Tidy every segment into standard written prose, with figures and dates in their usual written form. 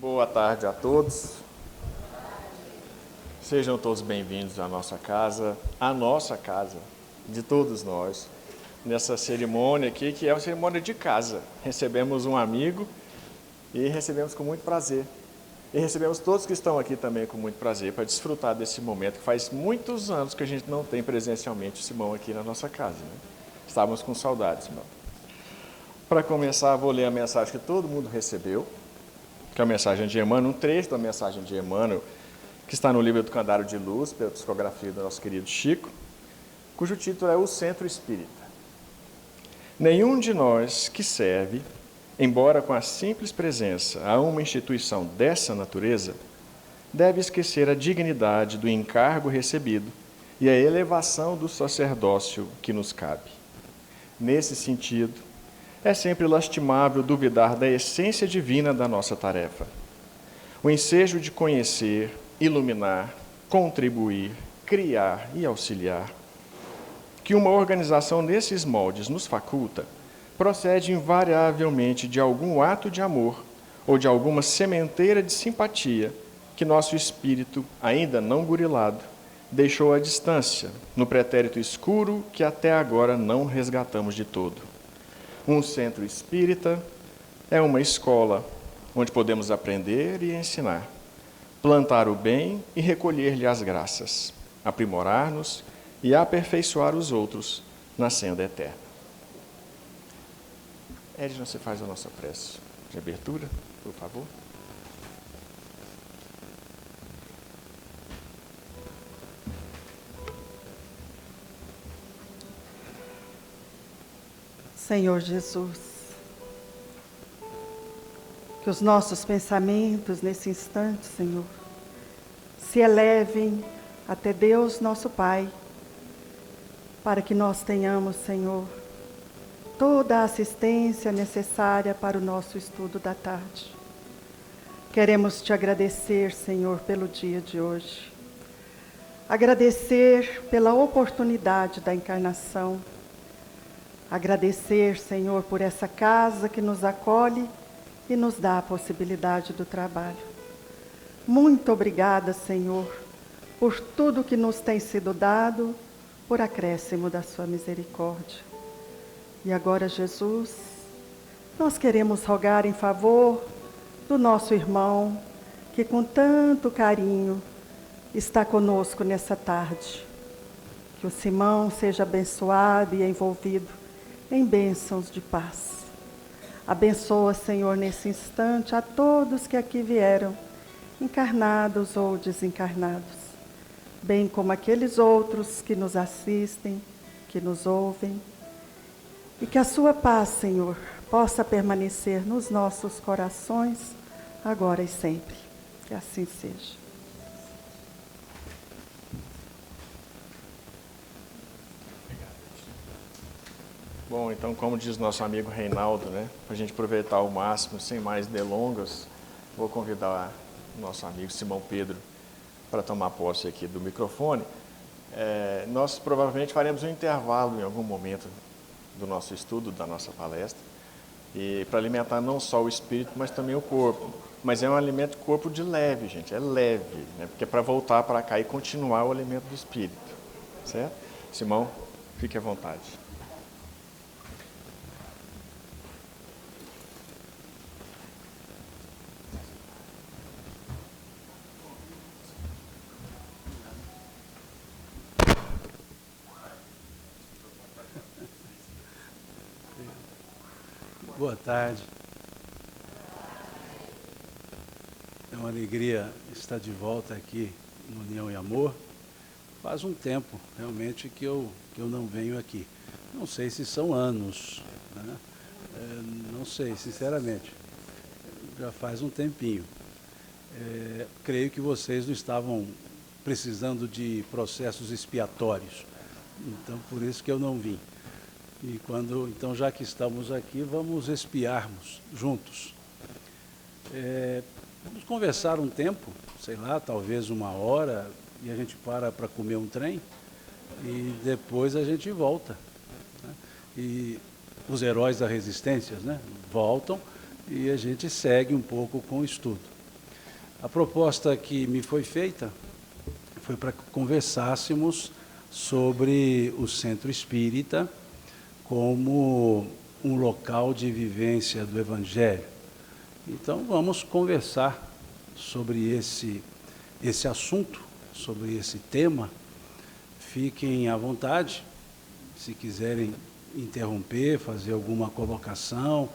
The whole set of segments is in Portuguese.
Boa tarde a todos. Sejam todos bem-vindos à nossa casa, de todos nós, nessa cerimônia aqui, que é uma cerimônia de casa. Recebemos um amigo e recebemos com muito prazer. E recebemos todos que estão aqui também com muito prazer para desfrutar desse momento, que faz muitos anos que a gente não tem presencialmente o Simão aqui na nossa casa, né? Estávamos com saudades, Simão. Para começar, vou ler a mensagem que todo mundo recebeu, que é a mensagem de Emmanuel, um trecho da mensagem de Emmanuel, que está no livro do Calendário de Luz, pela psicografia do nosso querido Chico, cujo título é O Centro Espírita. Nenhum de nós que serve, embora com a simples presença a uma instituição dessa natureza, deve esquecer a dignidade do encargo recebido e a elevação do sacerdócio que nos cabe. Nesse sentido, é sempre lastimável duvidar da essência divina da nossa tarefa. O ensejo de conhecer, iluminar, contribuir, criar e auxiliar, que uma organização nesses moldes nos faculta, procede invariavelmente de algum ato de amor ou de alguma sementeira de simpatia que nosso espírito, ainda não burilado, deixou à distância, no pretérito escuro que até agora não resgatamos de todo. Um centro espírita é uma escola onde podemos aprender e ensinar, plantar o bem e recolher-lhe as graças, aprimorar-nos e aperfeiçoar os outros na senda eterna. Edna, você faz a nossa prece de abertura, por favor? Senhor Jesus, que os nossos pensamentos nesse instante, Senhor, se elevem até Deus nosso Pai, para que nós tenhamos, Senhor, toda a assistência necessária para o nosso estudo da tarde. Queremos te agradecer, Senhor, pelo dia de hoje. Agradecer pela oportunidade da encarnação. Agradecer, Senhor, por essa casa que nos acolhe e nos dá a possibilidade do trabalho. Muito obrigada, Senhor, por tudo que nos tem sido dado, por acréscimo da sua misericórdia. E agora, Jesus, nós queremos rogar em favor do nosso irmão, que com tanto carinho está conosco nessa tarde. Que o Simão seja abençoado e envolvido em bênçãos de paz. Abençoa, Senhor, nesse instante a todos que aqui vieram, encarnados ou desencarnados, bem como aqueles outros que nos assistem, que nos ouvem, e que a sua paz, Senhor, possa permanecer nos nossos corações, agora e sempre. Que assim seja. Bom, então, como diz nosso amigo Reinaldo, né, para a gente aproveitar ao máximo, sem mais delongas, vou convidar o nosso amigo Simão Pedro para tomar posse aqui do microfone. Nós provavelmente faremos um intervalo em algum momento do nosso estudo, da nossa palestra, e para alimentar não só o espírito, mas também o corpo. Mas é um alimento corpo de leve, gente, é leve, né, porque é para voltar para cá e continuar o alimento do espírito, certo? Simão, fique à vontade. Boa tarde. É uma alegria estar de volta aqui no União e Amor. Faz um tempo, realmente, que eu não venho aqui. Não sei se são anos, né? Não sei, sinceramente. Já faz um tempinho. Creio que vocês não estavam precisando de processos expiatórios. Então, por isso que eu não vim. E então, já que estamos aqui, vamos expiarmos juntos. Vamos conversar um tempo, sei lá, talvez 1 hora, e a gente para comer um trem, e depois a gente volta, né? E os heróis da resistência, né, voltam, e a gente segue um pouco com o estudo. A proposta que me foi feita foi para que conversássemos sobre o Centro Espírita como um local de vivência do Evangelho. Então, vamos conversar sobre esse assunto, sobre esse tema. Fiquem à vontade, se quiserem interromper, fazer alguma colocação,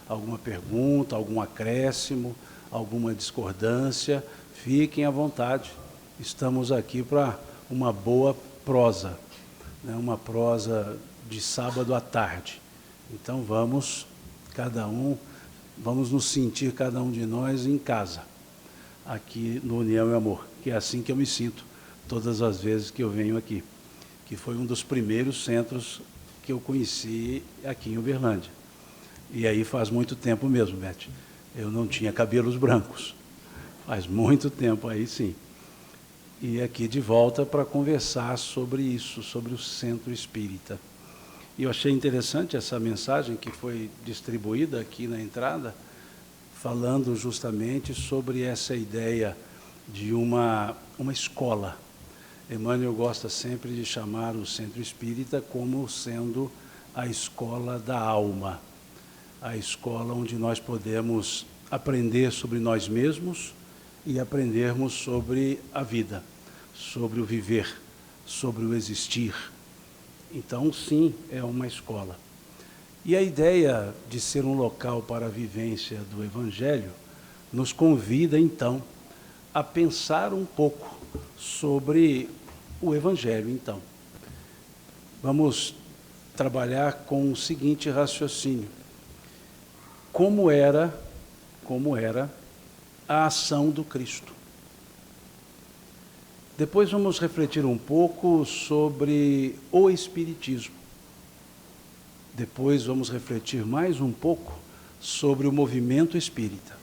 alguma pergunta, algum acréscimo, alguma discordância, fiquem à vontade. Estamos aqui para uma boa prosa, né? Uma prosa de sábado à tarde. Então vamos nos sentir cada um de nós em casa, aqui no União e Amor, que é assim que eu me sinto todas as vezes que eu venho aqui, que foi um dos primeiros centros que eu conheci aqui em Uberlândia. E aí faz muito tempo mesmo, Beth. Eu não tinha cabelos brancos. Faz muito tempo aí, sim. E aqui de volta para conversar sobre isso, sobre o Centro Espírita. E eu achei interessante essa mensagem que foi distribuída aqui na entrada, falando justamente sobre essa ideia de uma escola. Emmanuel gosta sempre de chamar o Centro Espírita como sendo a escola da alma, a escola onde nós podemos aprender sobre nós mesmos e aprendermos sobre a vida, sobre o viver, sobre o existir. Então, sim, é uma escola. E a ideia de ser um local para a vivência do Evangelho nos convida, então, a pensar um pouco sobre o Evangelho, então. Vamos trabalhar com o seguinte raciocínio. Como era a ação do Cristo. Depois vamos refletir um pouco sobre o Espiritismo. Depois vamos refletir mais um pouco sobre o movimento espírita.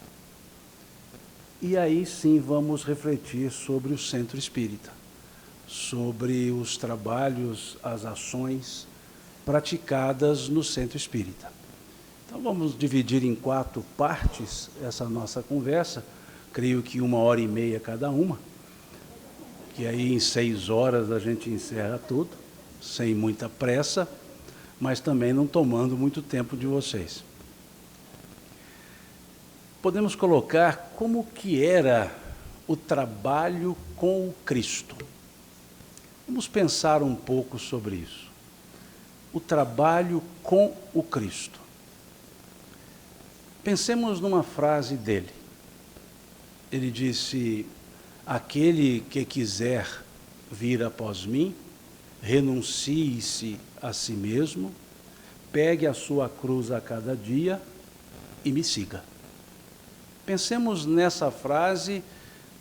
E aí sim vamos refletir sobre o Centro Espírita, sobre os trabalhos, as ações praticadas no Centro Espírita. Então vamos dividir em 4 partes essa nossa conversa, creio que 1h30 cada uma, que aí em 6 horas a gente encerra tudo, sem muita pressa, mas também não tomando muito tempo de vocês. Podemos colocar como que era o trabalho com o Cristo. Vamos pensar um pouco sobre isso. O trabalho com o Cristo. Pensemos numa frase dele. Ele disse: aquele que quiser vir após mim, renuncie-se a si mesmo, pegue a sua cruz a cada dia e me siga. Pensemos nessa frase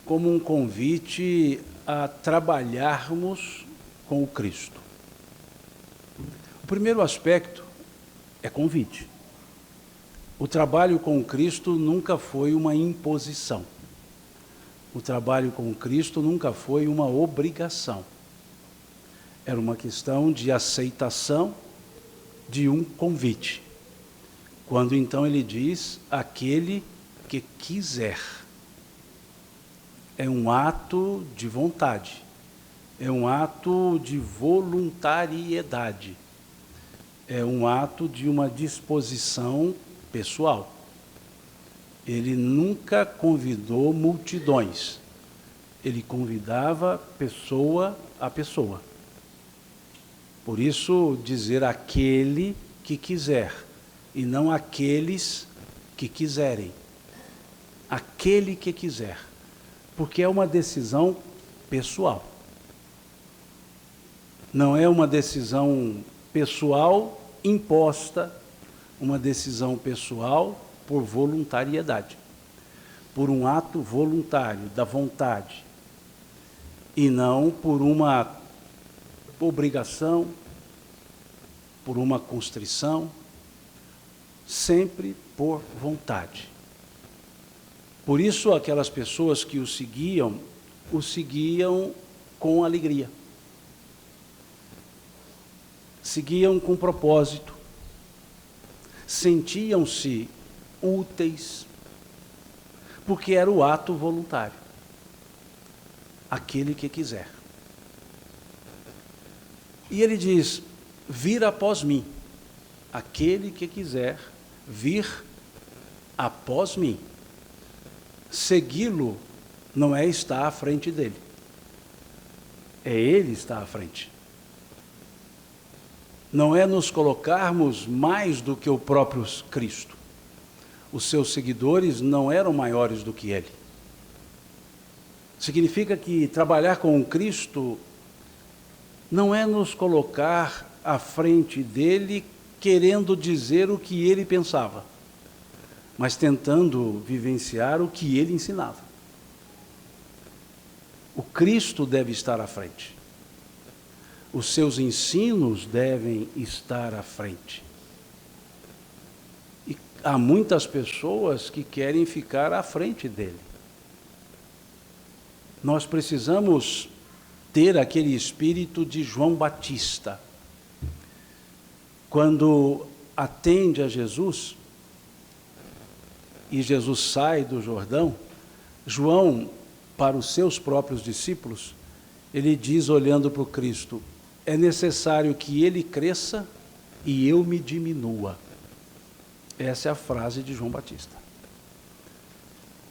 como um convite a trabalharmos com o Cristo. O primeiro aspecto é convite. O trabalho com o Cristo nunca foi uma imposição. O trabalho com o Cristo nunca foi uma obrigação. Era uma questão de aceitação de um convite. Quando então ele diz, aquele que quiser. É um ato de vontade. É um ato de voluntariedade. É um ato de uma disposição pessoal. Ele nunca convidou multidões. Ele convidava pessoa a pessoa. Por isso, dizer aquele que quiser, e não aqueles que quiserem. Aquele que quiser. Porque é uma decisão pessoal. Não é uma decisão pessoal imposta, uma decisão pessoal por voluntariedade, por um ato voluntário da vontade, e não por uma obrigação, por uma constrição, sempre por vontade. Por isso aquelas pessoas que o seguiam com alegria. Seguiam com propósito. Sentiam-se úteis, porque era o ato voluntário. Aquele que quiser. E ele diz: vir após mim. Aquele que quiser vir após mim. Segui-lo não é estar à frente dele. É ele estar à frente. Não é nos colocarmos mais do que o próprio Cristo. Os seus seguidores não eram maiores do que ele. Significa que trabalhar com o Cristo não é nos colocar à frente dele querendo dizer o que ele pensava, mas tentando vivenciar o que ele ensinava. O Cristo deve estar à frente. Os seus ensinos devem estar à frente. E há muitas pessoas que querem ficar à frente dele. Nós precisamos ter aquele espírito de João Batista. Quando atende a Jesus, e Jesus sai do Jordão, João, para os seus próprios discípulos, ele diz, olhando para o Cristo: é necessário que ele cresça e eu me diminua. Essa é a frase de João Batista.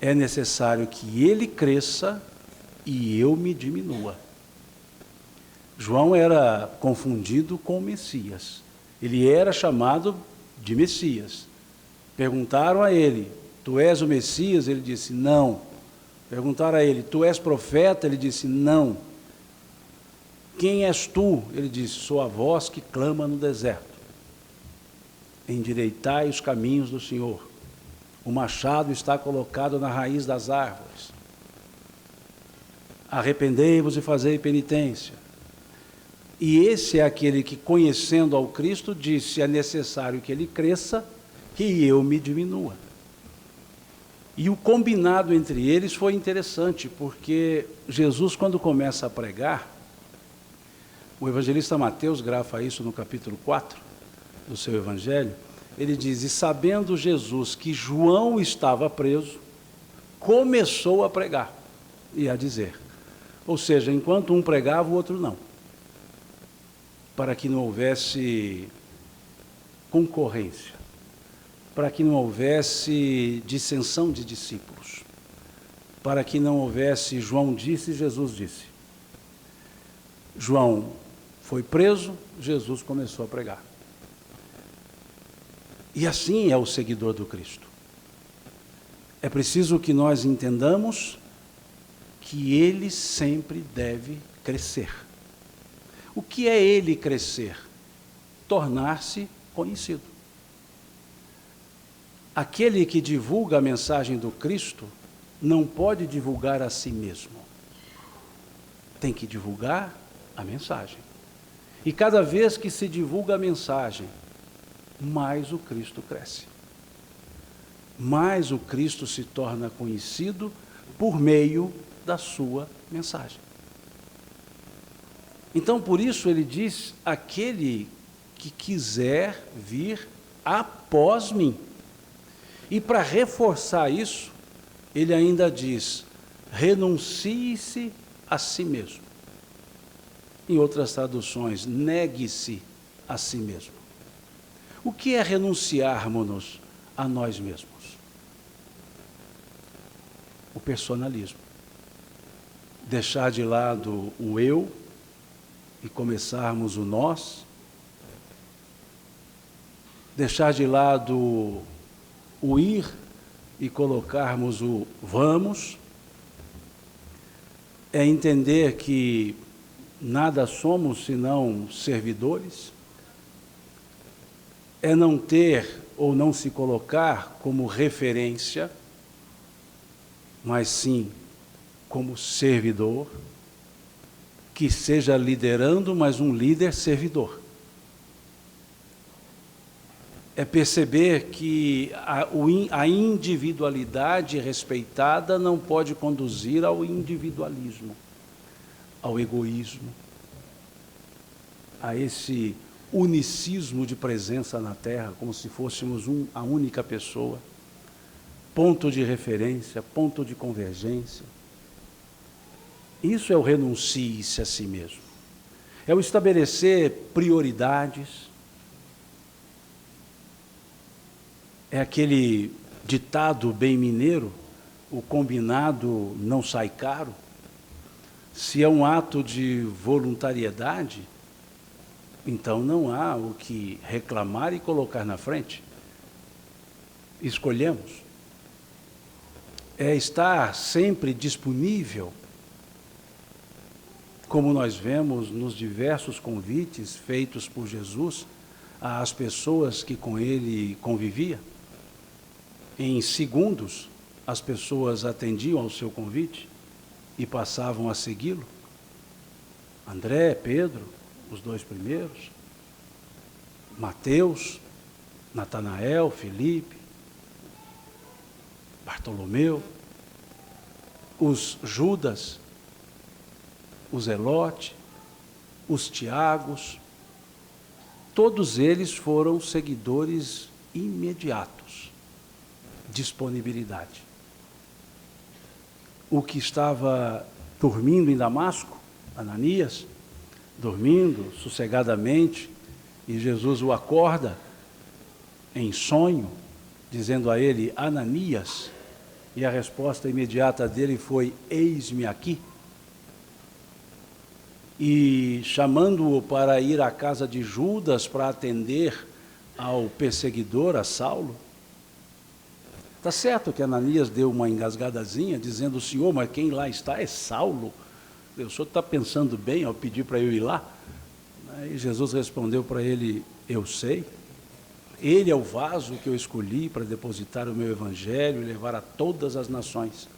É necessário que ele cresça e eu me diminua. João era confundido com o Messias. Ele era chamado de Messias. Perguntaram a ele: tu és o Messias? Ele disse: não. Perguntaram a ele: tu és profeta? Ele disse: não. Quem és tu? Ele disse: sou a voz que clama no deserto. Endireitai os caminhos do Senhor. O machado está colocado na raiz das árvores. Arrependei-vos e fazei penitência. E esse é aquele que, conhecendo ao Cristo, disse: é necessário que ele cresça e eu me diminua. E o combinado entre eles foi interessante, porque Jesus, quando começa a pregar, o evangelista Mateus grafa isso no capítulo 4 do seu evangelho, ele diz: e sabendo Jesus que João estava preso, começou a pregar e a dizer. Ou seja, enquanto um pregava, o outro não. Para que não houvesse concorrência, para que não houvesse dissensão de discípulos, para que não houvesse João disse, Jesus disse. João foi preso, Jesus começou a pregar. E assim é o seguidor do Cristo. É preciso que nós entendamos que ele sempre deve crescer. O que é ele crescer? Tornar-se conhecido. Aquele que divulga a mensagem do Cristo não pode divulgar a si mesmo. Tem que divulgar a mensagem. E cada vez que se divulga a mensagem, mais o Cristo cresce. Mais o Cristo se torna conhecido por meio da sua mensagem. Então, por isso ele diz: aquele que quiser vir após mim. E para reforçar isso, ele ainda diz: renuncie-se a si mesmo. Em outras traduções, negue-se a si mesmo. O que é renunciarmos-nos a nós mesmos? O personalismo. Deixar de lado o eu e começarmos o nós. Deixar de lado o ir e colocarmos o vamos. É entender que nada somos senão servidores. É não ter ou não se colocar como referência, mas sim como servidor, que seja liderando, mas um líder servidor. É perceber que a individualidade respeitada não pode conduzir ao individualismo, ao egoísmo, a esse unicismo de presença na Terra, como se fôssemos a única pessoa. ponto de referência, ponto de convergência. Isso é o renuncie-se a si mesmo. É o estabelecer prioridades. É aquele ditado bem mineiro, o combinado não sai caro. Se é um ato de voluntariedade, então não há o que reclamar e colocar na frente. Escolhemos. É estar sempre disponível, como nós vemos nos diversos convites feitos por Jesus às pessoas que com ele convivia. Em segundos, as pessoas atendiam ao seu convite e passavam a segui-lo. André, Pedro, os dois primeiros, Mateus, Natanael, Filipe, Bartolomeu, os Judas, o Zelote, os Tiagos, todos eles foram seguidores imediatos. Disponibilidade. O que estava dormindo em Damasco, Ananias, dormindo sossegadamente, e Jesus o acorda em sonho, dizendo a ele, Ananias, e a resposta imediata dele foi, eis-me aqui. E chamando-o para ir à casa de Judas para atender ao perseguidor, a Saulo. Está certo que Ananias deu uma engasgadazinha, dizendo, Senhor, mas quem lá está é Saulo. O senhor está pensando bem ao pedir para eu ir lá? Aí Jesus respondeu para ele, eu sei. Ele é o vaso que eu escolhi para depositar o meu evangelho e levar a todas as nações.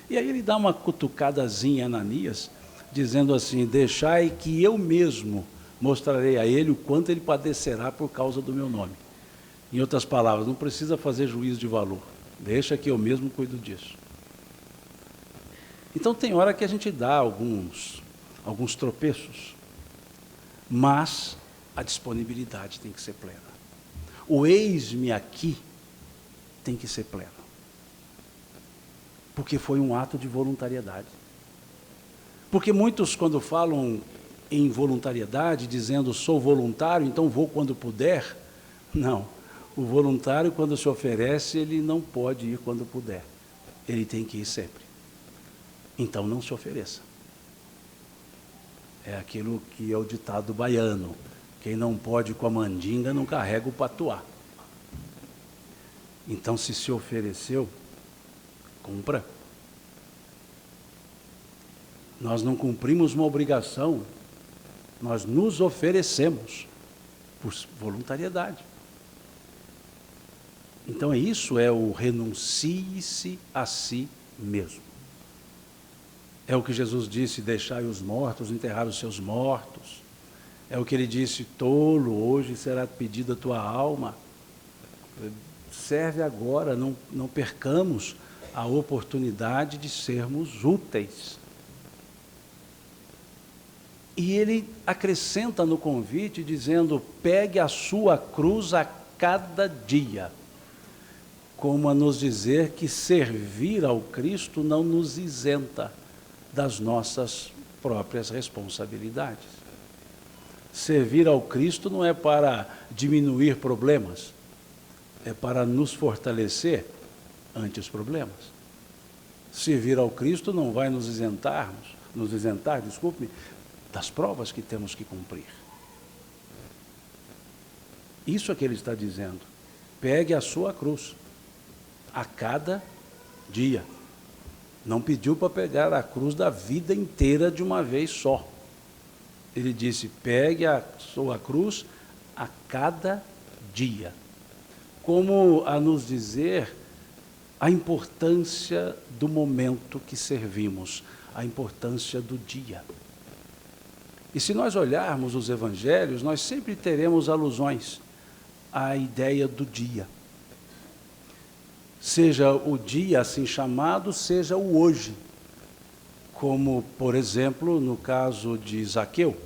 E aí ele dá uma cutucadazinha a Ananias, dizendo assim, deixai que eu mesmo mostrarei a ele o quanto ele padecerá por causa do meu nome. Em outras palavras, não precisa fazer juízo de valor, deixa que eu mesmo cuido disso. Então tem hora que a gente dá alguns tropeços, mas a disponibilidade tem que ser plena. O eis-me aqui tem que ser pleno, porque foi um ato de voluntariedade. Porque muitos, quando falam em voluntariedade, dizendo sou voluntário, então vou quando puder, não. O voluntário, quando se oferece, ele não pode ir quando puder, ele tem que ir sempre. Então não se ofereça. É aquilo que é o ditado baiano, quem não pode com a mandinga não carrega o patuá. Então se ofereceu, cumpra. Nós não cumprimos uma obrigação, nós nos oferecemos por voluntariedade. Então isso é o renuncie-se a si mesmo. É o que Jesus disse, deixai os mortos, enterrar os seus mortos. É o que ele disse, tolo, hoje será pedida a tua alma. Serve agora, não percamos a oportunidade de sermos úteis. E ele acrescenta no convite, dizendo, pegue a sua cruz a cada dia. Como a nos dizer que servir ao Cristo não nos isenta das nossas próprias responsabilidades. Servir ao Cristo não é para diminuir problemas, é para nos fortalecer ante os problemas. Servir ao Cristo não vai nos isentar, das provas que temos que cumprir. Isso é que ele está dizendo. Pegue a sua cruz a cada dia. Não pediu para pegar a cruz da vida inteira de uma vez só. Ele disse, pegue a sua cruz a cada dia. Como a nos dizer a importância do momento que servimos, a importância do dia. E se nós olharmos os evangelhos, nós sempre teremos alusões à ideia do dia. Seja o dia assim chamado, seja o hoje. Como, por exemplo, no caso de Zaqueu,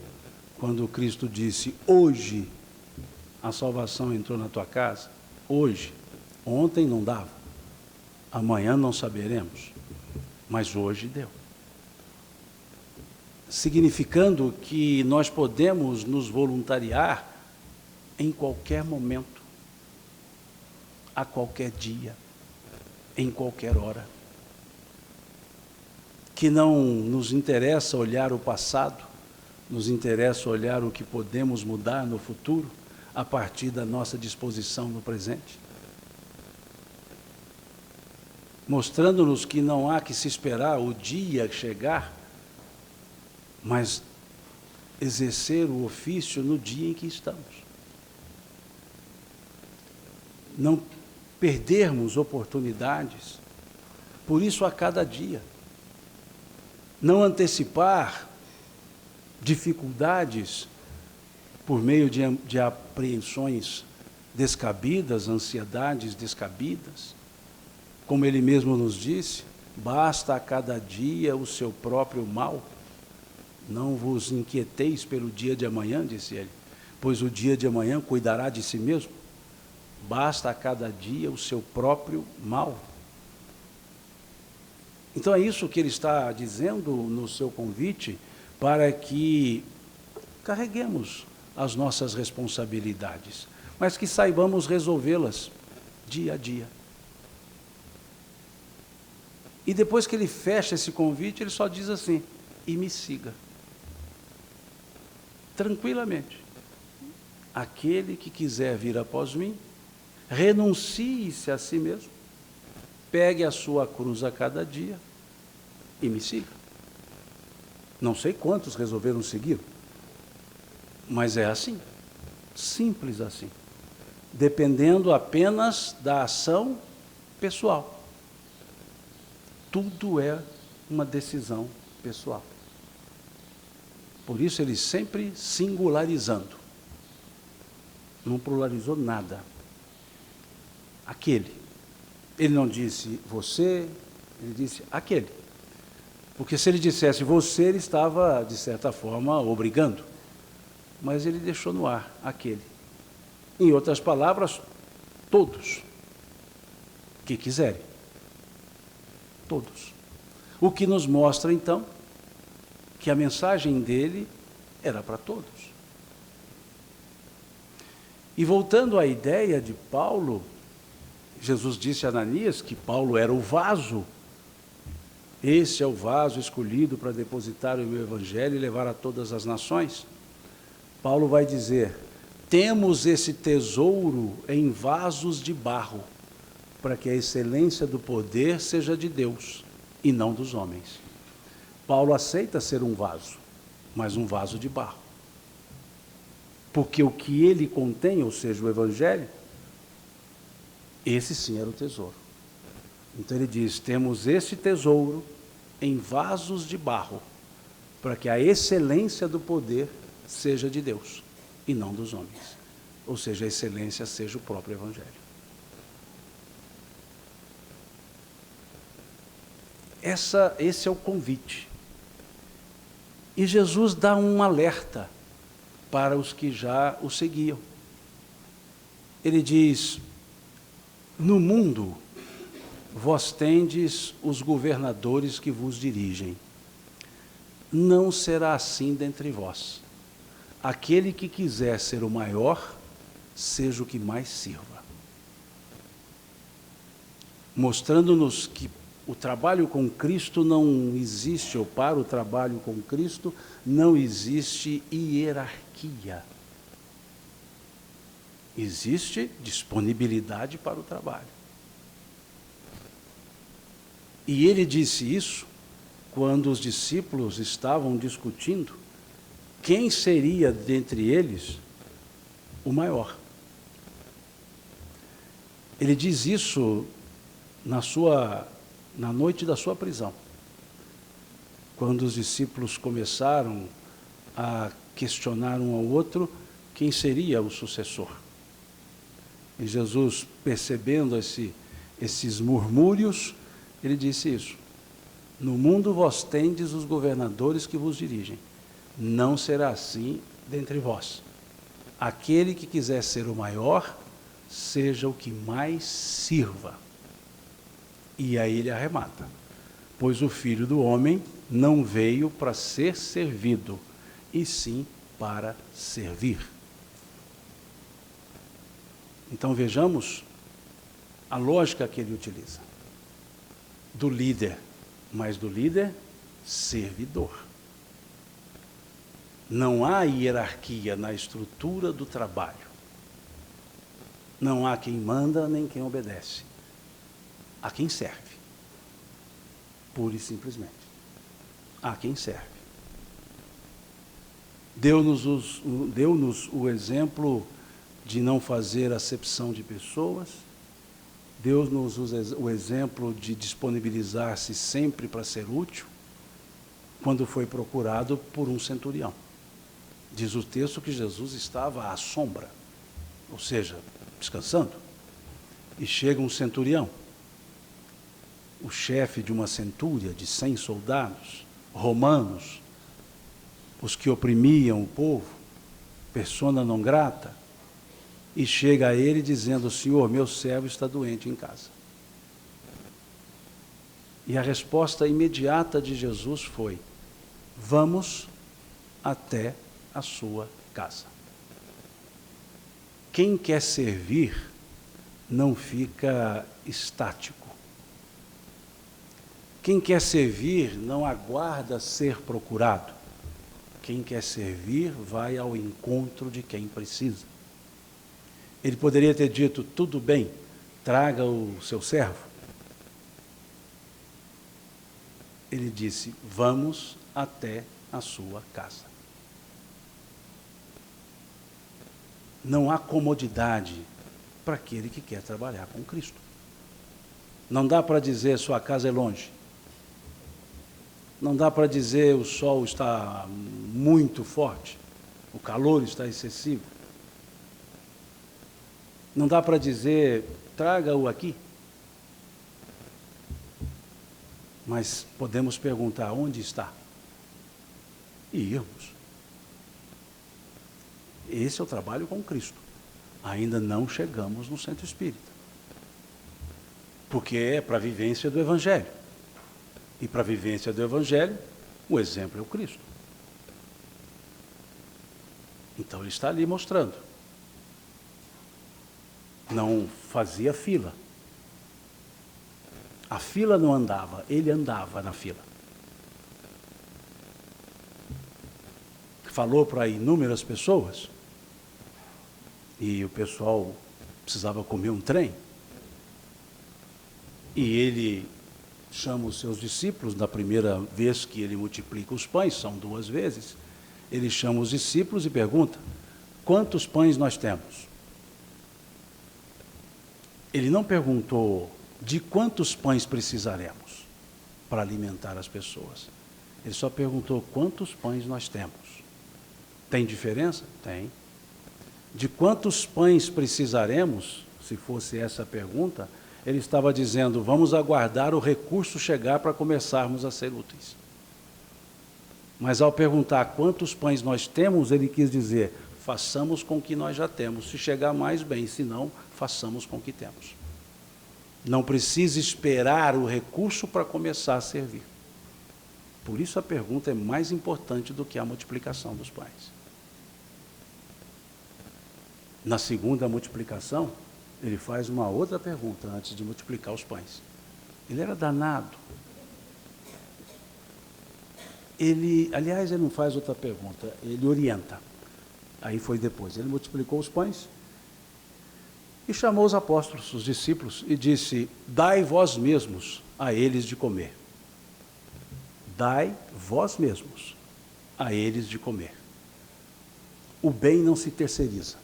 quando Cristo disse, hoje a salvação entrou na tua casa, hoje, ontem não dava, Amanhã não saberemos, mas hoje deu. Significando que nós podemos nos voluntariar em qualquer momento, a qualquer dia, em qualquer hora. Que não nos interessa olhar o passado, nos interessa olhar o que podemos mudar no futuro, a partir da nossa disposição no presente. Mostrando-nos que não há que se esperar o dia chegar, mas exercer o ofício no dia em que estamos. Não perdermos oportunidades, por isso a cada dia. Não antecipar dificuldades por meio de apreensões descabidas, ansiedades descabidas. Como ele mesmo nos disse, basta a cada dia o seu próprio mal. Não vos inquieteis pelo dia de amanhã, disse ele, pois o dia de amanhã cuidará de si mesmo. Basta a cada dia o seu próprio mal. Então é isso que ele está dizendo no seu convite, para que carreguemos as nossas responsabilidades, mas que saibamos resolvê-las dia a dia. E depois que ele fecha esse convite, ele só diz assim: e me siga. Tranquilamente. Aquele que quiser vir após mim, renuncie-se a si mesmo, pegue a sua cruz a cada dia e me siga. Não sei quantos resolveram seguir, mas é assim, simples assim, dependendo apenas da ação pessoal. Tudo é uma decisão pessoal. Por isso ele sempre singularizando. Não pluralizou nada. Aquele. Ele não disse você, ele disse aquele. Porque se ele dissesse você, ele estava, de certa forma, obrigando. Mas ele deixou no ar, aquele. Em outras palavras, todos que quiserem. Todos. O que nos mostra, então, que a mensagem dele era para todos. E voltando à ideia de Paulo, Jesus disse a Ananias que Paulo era o vaso. Esse é o vaso escolhido para depositar o meu evangelho e levar a todas as nações. Paulo vai dizer: temos esse tesouro em vasos de barro, para que a excelência do poder seja de Deus e não dos homens. Paulo aceita ser um vaso, mas um vaso de barro. Porque o que ele contém, ou seja, o evangelho, esse sim era o tesouro. Então ele diz: temos esse tesouro em vasos de barro, para que a excelência do poder seja de Deus e não dos homens. Ou seja, a excelência seja o próprio evangelho. Esse é o convite. E Jesus dá um alerta para os que já o seguiam. Ele diz: no mundo vós tendes os governadores que vos dirigem. Não será assim dentre vós. Aquele que quiser ser o maior, seja o que mais sirva. Mostrando-nos que o trabalho com Cristo não existe, ou para o trabalho com Cristo, não existe hierarquia. Existe disponibilidade para o trabalho. E ele disse isso quando os discípulos estavam discutindo quem seria dentre eles o maior. Ele diz isso na noite da sua prisão, quando os discípulos começaram a questionar um ao outro quem seria o sucessor. E Jesus, percebendo esses murmúrios, ele disse isso: no mundo vós tendes os governadores que vos dirigem, não será assim dentre vós. Aquele que quiser ser o maior, seja o que mais sirva. E aí ele arremata: pois o Filho do Homem não veio para ser servido, e sim para servir. Então vejamos a lógica que ele utiliza. Do líder, mas do líder servidor. Não há hierarquia na estrutura do trabalho. Não há quem manda nem quem obedece. Há quem serve. Pura e simplesmente. Há quem serve. Deu-nos o exemplo de não fazer acepção de pessoas. Deu-nos o exemplo de disponibilizar-se sempre para ser útil, quando foi procurado por um centurião. Diz o texto que Jesus estava à sombra, ou seja, descansando, e chega um centurião, o chefe de uma centúria de 100 soldados, romanos, os que oprimiam o povo, persona non grata, e chega a ele dizendo: Senhor, meu servo está doente em casa. E a resposta imediata de Jesus foi: vamos até a sua casa. Quem quer servir não fica estático. Quem quer servir não aguarda ser procurado. Quem quer servir vai ao encontro de quem precisa. Ele poderia ter dito: tudo bem, traga o seu servo. Ele disse: vamos até a sua casa. Não há comodidade para aquele que quer trabalhar com Cristo. Não dá para dizer: sua casa é longe. Não dá para dizer: o sol está muito forte, o calor está excessivo. Não dá para dizer: traga-o aqui. Mas podemos perguntar: onde está? E irmos. Esse é o trabalho com Cristo. Ainda não chegamos no centro espírita. Porque é para a vivência do Evangelho. E para a vivência do Evangelho, o exemplo é o Cristo. Então ele está ali mostrando. Não fazia fila. A fila não andava, ele andava na fila. Falou para inúmeras pessoas, e o pessoal precisava comer um trem, e ele chama os seus discípulos, na primeira vez que ele multiplica os pães, são 2 vezes, ele chama os discípulos e pergunta: quantos pães nós temos? Ele não perguntou de quantos pães precisaremos para alimentar as pessoas. Ele só perguntou: quantos pães nós temos? Tem diferença? Tem. De quantos pães precisaremos, se fosse essa a pergunta, ele estava dizendo: vamos aguardar o recurso chegar para começarmos a ser úteis. Mas ao perguntar quantos pães nós temos, ele quis dizer: façamos com o que nós já temos. Se chegar mais, bem, se não, façamos com o que temos. Não precisa esperar o recurso para começar a servir. Por isso a pergunta é mais importante do que a multiplicação dos pães. Na segunda multiplicação, ele faz uma outra pergunta antes de multiplicar os pães. Ele era danado. Aliás, ele não faz outra pergunta, ele orienta. Aí foi depois. Ele multiplicou os pães e chamou os apóstolos, os discípulos, e disse: dai vós mesmos a eles de comer. Dai vós mesmos a eles de comer. O bem não se terceiriza.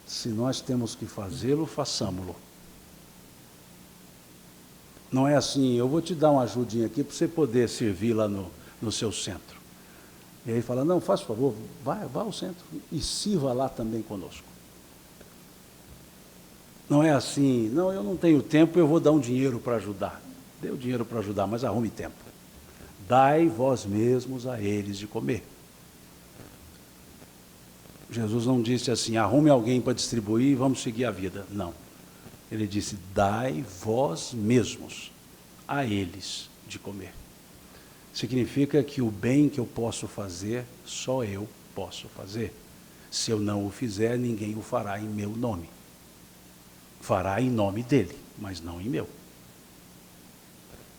Se nós temos que fazê-lo, façamo-lo. Não é assim: eu vou te dar uma ajudinha aqui para você poder servir lá no seu centro. E aí fala: não, faz favor, vá ao centro e sirva lá também conosco. Não é assim: não, eu não tenho tempo, eu vou dar um dinheiro para ajudar. Dê o dinheiro para ajudar, mas arrume tempo. Dai vós mesmos a eles de comer. Jesus não disse assim: arrume alguém para distribuir e vamos seguir a vida. Não. Ele disse: dai vós mesmos a eles de comer. Significa que o bem que eu posso fazer, só eu posso fazer. Se eu não o fizer, ninguém o fará em meu nome. Fará em nome dele, mas não em meu.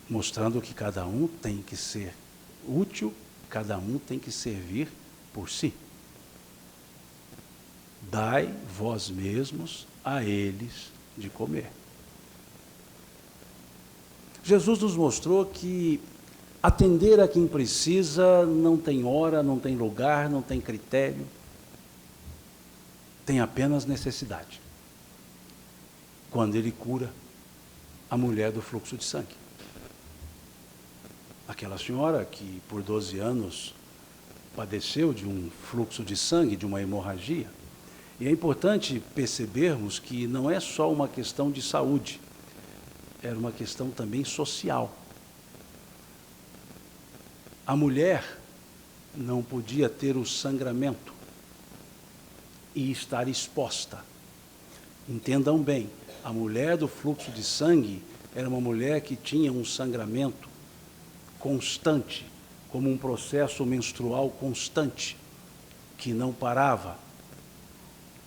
Mostrando que cada um tem que ser útil, cada um tem que servir por si. Dai vós mesmos a eles de comer. Jesus nos mostrou que atender a quem precisa não tem hora, não tem lugar, não tem critério, tem apenas necessidade. Quando ele cura a mulher do fluxo de sangue. Aquela senhora que por 12 anos padeceu de um fluxo de sangue, de uma hemorragia. E é importante percebermos que não é só uma questão de saúde, era uma questão também social. A mulher não podia ter o sangramento e estar exposta. Entendam bem, a mulher do fluxo de sangue era uma mulher que tinha um sangramento constante, como um processo menstrual constante, que não parava,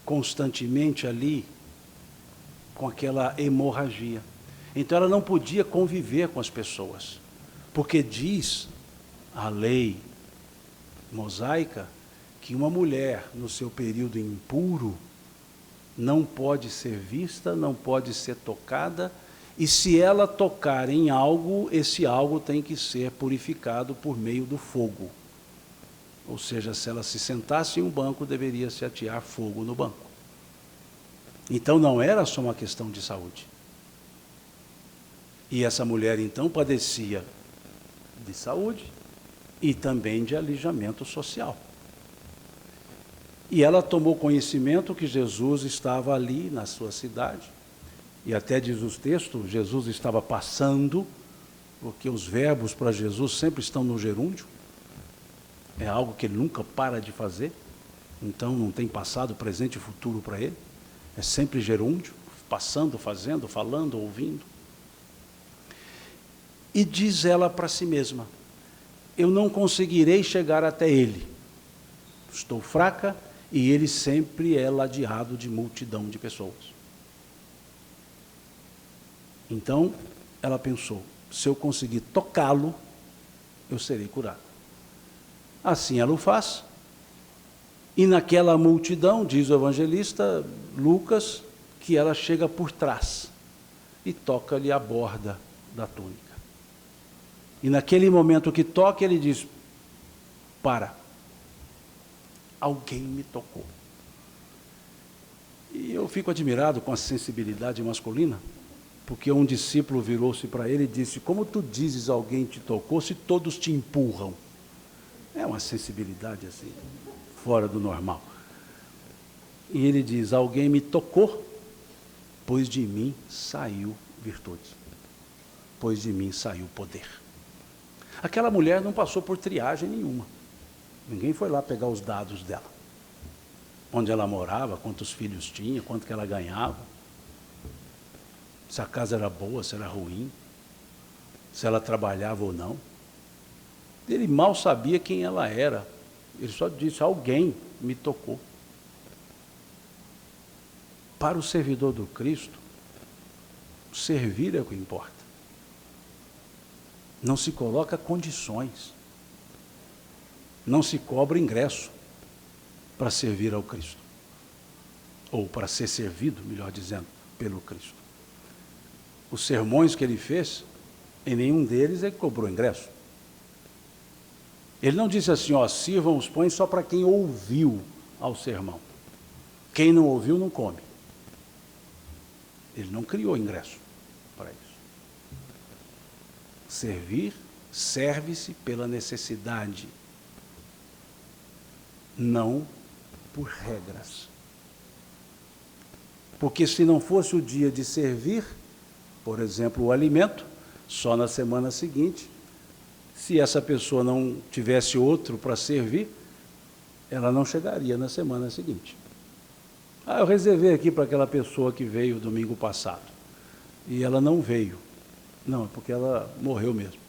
constantemente ali, com aquela hemorragia. Então ela não podia conviver com as pessoas, porque diz a lei mosaica que uma mulher no seu período impuro não pode ser vista, não pode ser tocada, e se ela tocar em algo, esse algo tem que ser purificado por meio do fogo. Ou seja, se ela se sentasse em um banco, deveria se atear fogo no banco. Então não era só uma questão de saúde. E essa mulher então padecia de saúde e também de alijamento social. E ela tomou conhecimento que Jesus estava ali na sua cidade. E até diz os textos, Jesus estava passando, porque os verbos para Jesus sempre estão no gerúndio. É algo que ele nunca para de fazer. Então não tem passado, presente e futuro para ele. É sempre gerúndio, passando, fazendo, falando, ouvindo. E diz ela para si mesma: eu não conseguirei chegar até ele. Estou fraca e ele sempre é ladeado de multidão de pessoas. Então, ela pensou: se eu conseguir tocá-lo, eu serei curado. Assim ela o faz. E naquela multidão, diz o evangelista Lucas, que ela chega por trás e toca-lhe a borda da túnica. E naquele momento que toca, ele diz: para, alguém me tocou. E eu fico admirado com a sensibilidade masculina, porque um discípulo virou-se para ele e disse: como tu dizes alguém te tocou se todos te empurram? É uma sensibilidade assim, fora do normal. E ele diz: alguém me tocou, pois de mim saiu virtude, pois de mim saiu poder. Aquela mulher não passou por triagem nenhuma. Ninguém foi lá pegar os dados dela. Onde ela morava, quantos filhos tinha, quanto que ela ganhava. Se a casa era boa, se era ruim. Se ela trabalhava ou não. Ele mal sabia quem ela era. Ele só disse: alguém me tocou. Para o servidor do Cristo, servir é o que importa. Não se coloca condições. Não se cobra ingresso para servir ao Cristo. Ou para ser servido, melhor dizendo, pelo Cristo. Os sermões que ele fez, em nenhum deles ele cobrou ingresso. Ele não disse assim: ó, sirvam os pães só para quem ouviu ao sermão. Quem não ouviu não come. Ele não criou ingresso para isso. Servir, serve-se pela necessidade, não por regras. Porque se não fosse o dia de servir, por exemplo, o alimento, só na semana seguinte, se essa pessoa não tivesse outro para servir, ela não chegaria na semana seguinte. Eu reservei aqui para aquela pessoa que veio domingo passado. e ela não veio. Não, é porque ela morreu mesmo.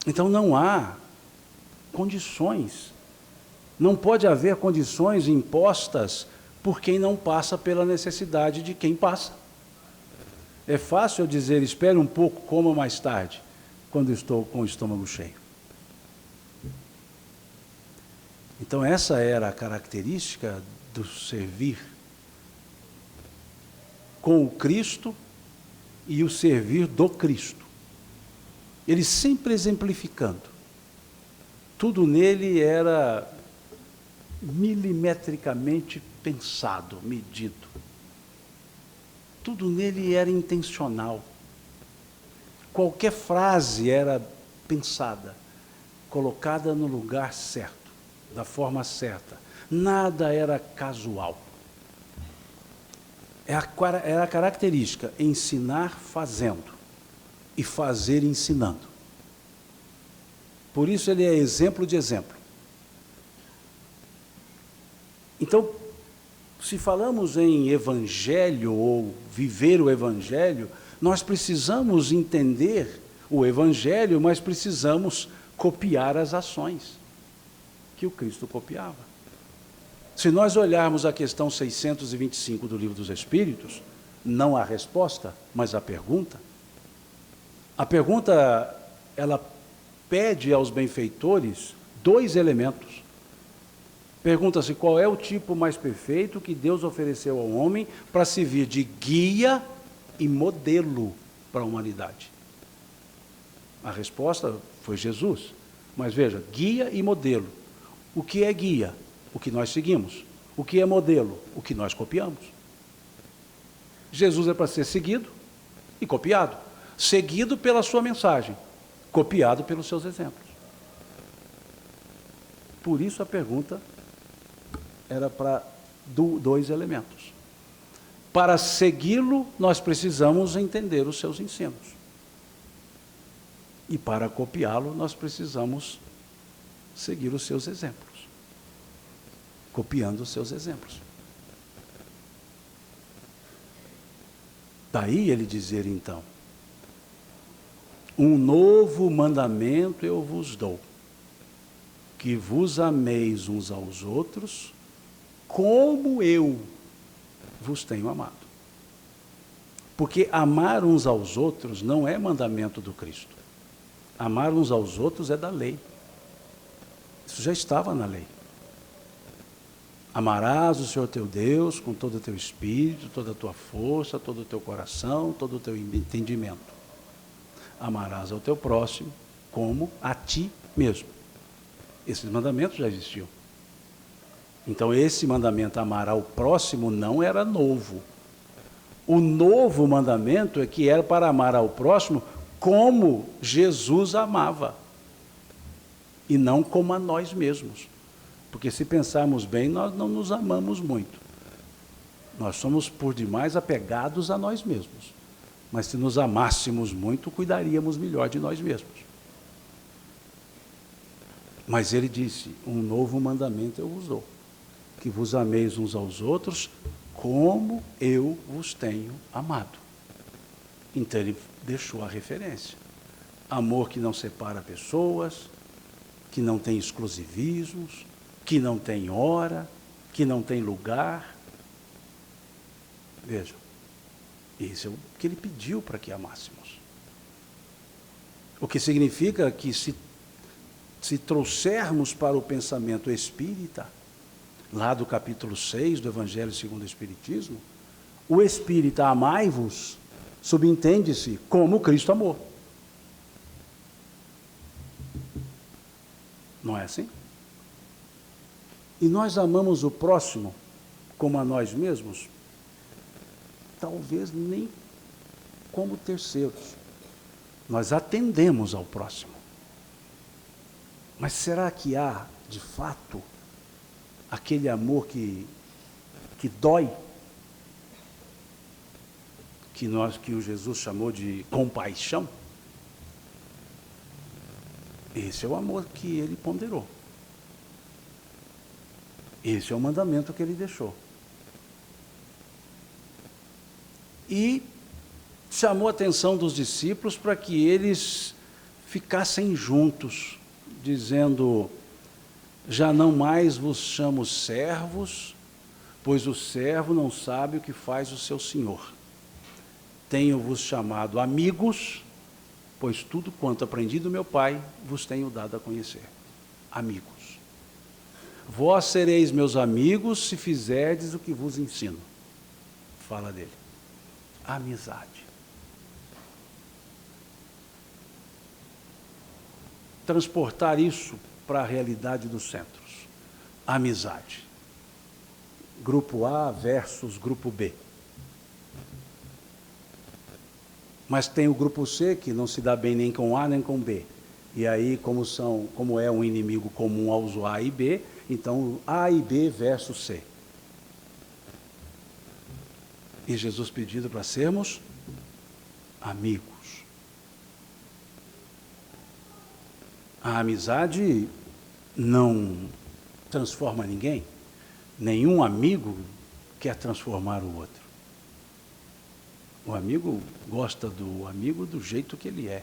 Então não há condições, não pode haver condições impostas por quem não passa pela necessidade de quem passa. É fácil eu dizer, espere um pouco, coma mais tarde, quando estou com o estômago cheio. Então essa era a característica do servir com o Cristo e o servir do Cristo. Ele sempre exemplificando. Tudo nele era milimetricamente pensado, medido. Tudo nele era intencional. Qualquer frase era pensada, colocada no lugar certo, da forma certa. Nada era casual. Era a característica, ensinar fazendo e fazer ensinando. Por isso ele é exemplo de exemplo. Então, se falamos em evangelho ou viver o evangelho, nós precisamos entender o evangelho, mas precisamos copiar as ações que o Cristo copiava. Se nós olharmos a questão 625 do Livro dos Espíritos, não a resposta, mas a pergunta, ela pede aos benfeitores 2 elementos. Pergunta-se qual é o tipo mais perfeito que Deus ofereceu ao homem para servir de guia e modelo para a humanidade. A resposta foi Jesus. Mas veja, guia e modelo. O que é guia? O que nós seguimos. O que é modelo? O que nós copiamos. Jesus é para ser seguido e copiado. Seguido pela sua mensagem, copiado pelos seus exemplos. Por isso a pergunta era para 2 elementos. Para segui-lo, nós precisamos entender os seus ensinos. E para copiá-lo, nós precisamos seguir os seus exemplos. Copiando os seus exemplos. Daí ele dizer então, um novo mandamento eu vos dou, que vos ameis uns aos outros, como eu vos tenho amado. Porque amar uns aos outros não é mandamento do Cristo. Amar uns aos outros é da lei. Isso já estava na lei. Amarás o Senhor teu Deus com todo o teu espírito, toda a tua força, todo o teu coração, todo o teu entendimento. Amarás ao teu próximo como a ti mesmo. Esses mandamentos já existiam. Então esse mandamento, amar ao próximo, não era novo. O novo mandamento é que era para amar ao próximo como Jesus amava. E não como a nós mesmos. Porque se pensarmos bem, nós não nos amamos muito. Nós somos por demais apegados a nós mesmos. Mas se nos amássemos muito, cuidaríamos melhor de nós mesmos. Mas ele disse, um novo mandamento eu vos dou, que vos ameis uns aos outros, como eu vos tenho amado. Então ele deixou a referência. Amor que não separa pessoas, que não tem exclusivismos, que não tem hora, que não tem lugar. Vejam, isso é o que ele pediu para que amássemos. O que significa que se trouxermos para o pensamento espírita, lá do capítulo 6 do Evangelho segundo o Espiritismo, o espírita amai-vos, subentende-se como Cristo amou. Não é assim? E nós amamos o próximo como a nós mesmos? Talvez nem como terceiros. Nós atendemos ao próximo. Mas será que há, de fato, aquele amor que dói? Que o Jesus chamou de compaixão? Esse é o amor que ele ponderou. Esse é o mandamento que ele deixou. e chamou a atenção dos discípulos para que eles ficassem juntos, dizendo: já não mais vos chamo servos, pois o servo não sabe o que faz o seu senhor. Tenho-vos chamado amigos, pois tudo quanto aprendi do meu Pai vos tenho dado a conhecer. Amigos. Vós sereis meus amigos se fizerdes o que vos ensino. Fala dele. Amizade. Transportar isso para a realidade dos centros. Amizade. Grupo A versus grupo B. Mas tem o grupo C que não se dá bem nem com A nem com B. E aí, como é um inimigo comum aos A e B, então A e B versus C. E Jesus pedindo para sermos amigos. A amizade não transforma ninguém. Nenhum amigo quer transformar o outro. O amigo gosta do amigo do jeito que ele é.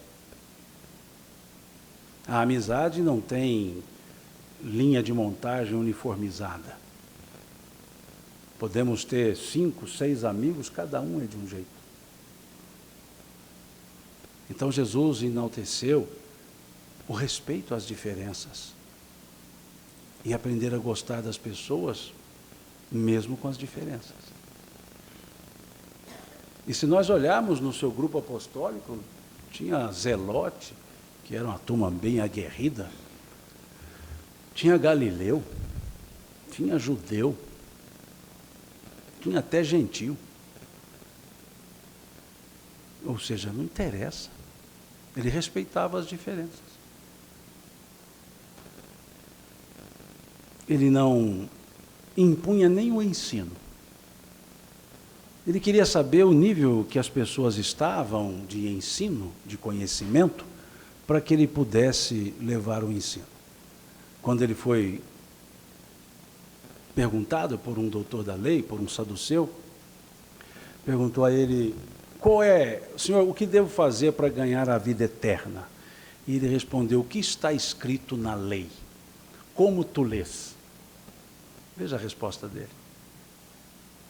A amizade não tem linha de montagem uniformizada. Podemos ter 5, 6 amigos, cada um é de um jeito. Então Jesus enalteceu o respeito às diferenças e aprender a gostar das pessoas, mesmo com as diferenças. E se nós olharmos no seu grupo apostólico, tinha Zelote, que era uma turma bem aguerrida, tinha Galileu, tinha judeu, tinha até gentil. Ou seja, não interessa. Ele respeitava as diferenças. Ele não impunha nem o ensino. Ele queria saber o nível que as pessoas estavam de ensino, de conhecimento, para que ele pudesse levar o ensino. Quando ele foi perguntado por um doutor da lei, por um saduceu, perguntou a ele: Senhor, o que devo fazer para ganhar a vida eterna? E ele respondeu: o que está escrito na lei? Como tu lês? Veja a resposta dele.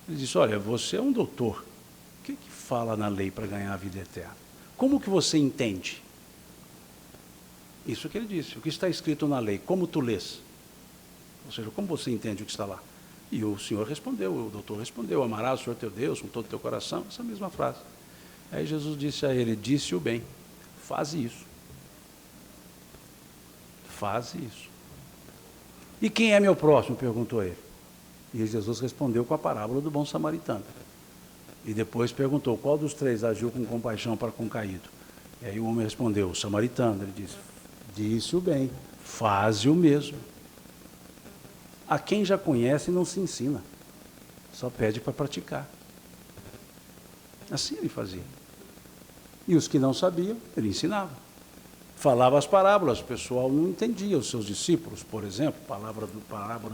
Ele disse: olha, você é um doutor. O que fala na lei para ganhar a vida eterna? Como que você entende? Isso que ele disse. O que está escrito na lei? Como tu lês? Ou seja, como você entende o que está lá? E o senhor respondeu, o doutor respondeu: amarás o Senhor teu Deus com todo o teu coração. Essa mesma frase. Aí Jesus disse a ele: disse-o bem, faze isso. Faze isso. E quem é meu próximo? Perguntou ele. E Jesus respondeu com a parábola do bom samaritano. E depois perguntou: qual dos 3 agiu com compaixão para com o caído? E aí o homem respondeu: o samaritano. Ele disse: disse-o bem, faze o mesmo. A quem já conhece não se ensina, só pede para praticar. Assim ele fazia. E os que não sabiam, ele ensinava. Falava as parábolas, o pessoal não entendia, os seus discípulos, por exemplo, parábola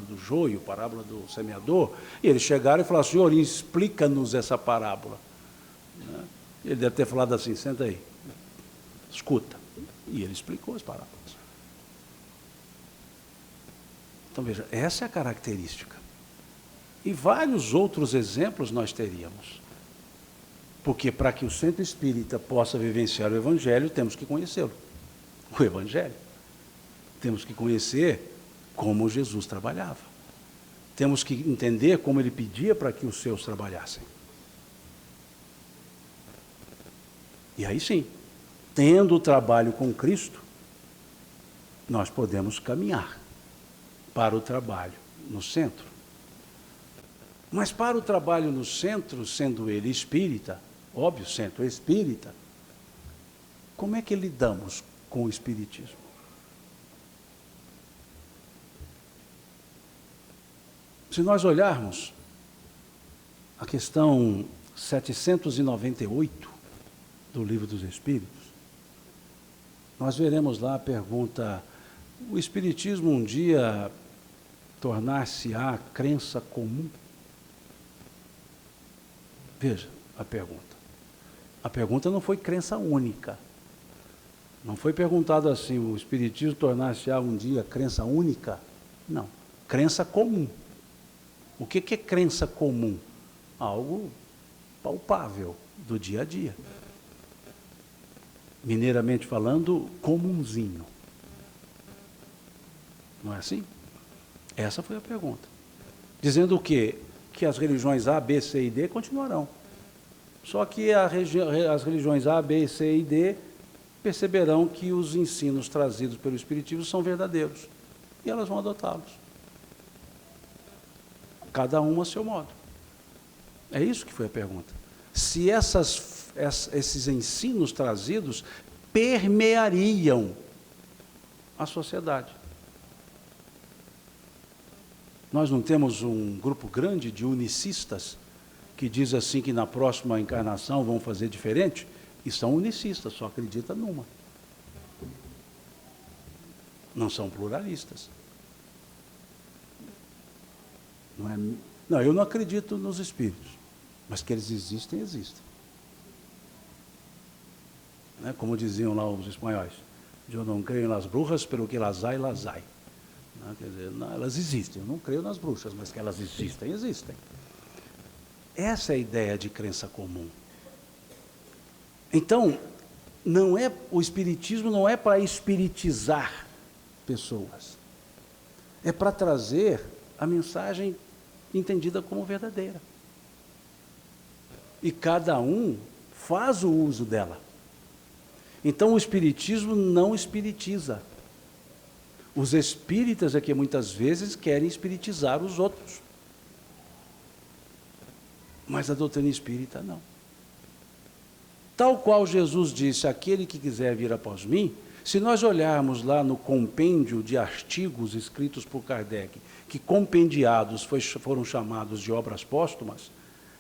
do joio, parábola do semeador, e eles chegaram e falaram: Senhor, explica-nos essa parábola. Ele deve ter falado assim: senta aí, escuta. E ele explicou as parábolas. Então veja, essa é a característica. E vários outros exemplos nós teríamos. Porque para que o centro espírita possa vivenciar o Evangelho, temos que conhecê-lo. O Evangelho. Temos que conhecer como Jesus trabalhava. Temos que entender como ele pedia para que os seus trabalhassem. E aí sim, tendo o trabalho com Cristo, nós podemos caminhar para o trabalho no centro. Mas para o trabalho no centro, sendo ele espírita, óbvio, centro espírita, como é que lidamos com o espiritismo? Se nós olharmos a questão 798 do Livro dos Espíritos, nós veremos lá a pergunta: o espiritismo um dia tornar-se-á crença comum? Veja, a pergunta. A pergunta não foi crença única. Não foi perguntado assim, o Espiritismo tornar-se-á um dia crença única? Não. Crença comum. O que é crença comum? Algo palpável do dia a dia. Mineiramente falando, comunzinho. Não é assim? Essa foi a pergunta. Dizendo o quê? Que as religiões A, B, C e D continuarão. Só que as religiões A, B, C e D perceberão que os ensinos trazidos pelo Espiritismo são verdadeiros. E elas vão adotá-los. Cada uma a seu modo. É isso que foi a pergunta. Se esses ensinos trazidos permeariam a sociedade. Nós não temos um grupo grande de unicistas que diz assim que na próxima encarnação vão fazer diferente? E são unicistas, só acreditam numa. Não são pluralistas. Não, eu não acredito nos espíritos, mas que eles existem, existem. Né? Como diziam lá os espanhóis, eu não creio nas bruxas, pelo que las hay, las hay. Né? Quer dizer, não, elas existem, eu não creio nas bruxas, mas que elas existem, existem. Essa é a ideia de crença comum. Então, o espiritismo não é para espiritizar pessoas, é para trazer a mensagem entendida como verdadeira. E cada um faz o uso dela. Então o espiritismo não espiritiza. Os espíritas é que muitas vezes querem espiritizar os outros. Mas a doutrina espírita não. Tal qual Jesus disse, aquele que quiser vir após mim, se nós olharmos lá no compêndio de artigos escritos por Kardec, que compendiados foram chamados de obras póstumas,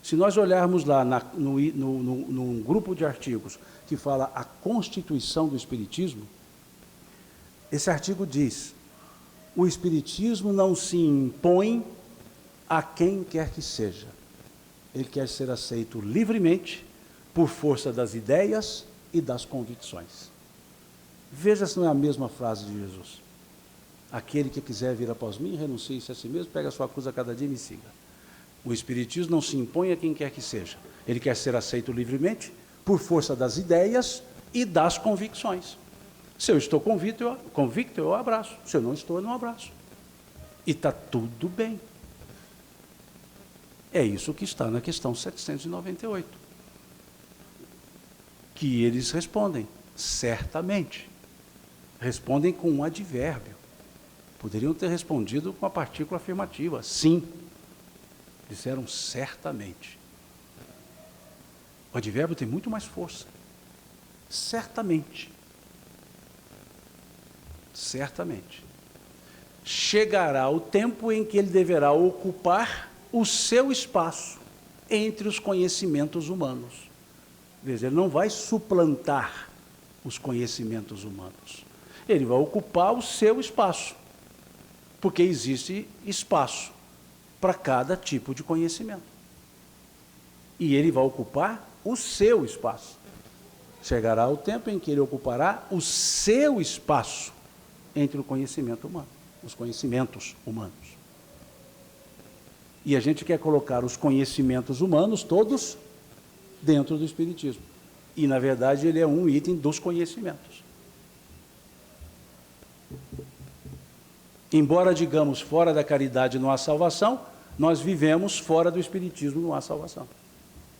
se nós olharmos lá num grupo de artigos que fala a Constituição do Espiritismo, esse artigo diz, o Espiritismo não se impõe a quem quer que seja. Ele quer ser aceito livremente, por força das ideias e das convicções. Veja se não é a mesma frase de Jesus. Aquele que quiser vir após mim, renuncie-se a si mesmo, pega a sua cruz a cada dia e me siga. O Espiritismo não se impõe a quem quer que seja. Ele quer ser aceito livremente, por força das ideias e das convicções. Se eu estou convicto, eu abraço. Se eu não estou, eu não abraço. E está tudo bem. É isso que está na questão 798. Que eles respondem, certamente. Respondem com um advérbio. Poderiam ter respondido com a partícula afirmativa, sim. Disseram certamente. O advérbio tem muito mais força. Certamente. Certamente. Chegará o tempo em que ele deverá ocupar o seu espaço entre os conhecimentos humanos. Veja, ele não vai suplantar os conhecimentos humanos. Ele vai ocupar o seu espaço, porque existe espaço para cada tipo de conhecimento. E ele vai ocupar o seu espaço. Chegará o tempo em que ele ocupará o seu espaço entre o conhecimento humano, os conhecimentos humanos. E a gente quer colocar os conhecimentos humanos todos dentro do Espiritismo. E, na verdade, ele é um item dos conhecimentos. Embora digamos fora da caridade não há salvação, nós vivemos fora do Espiritismo não há salvação.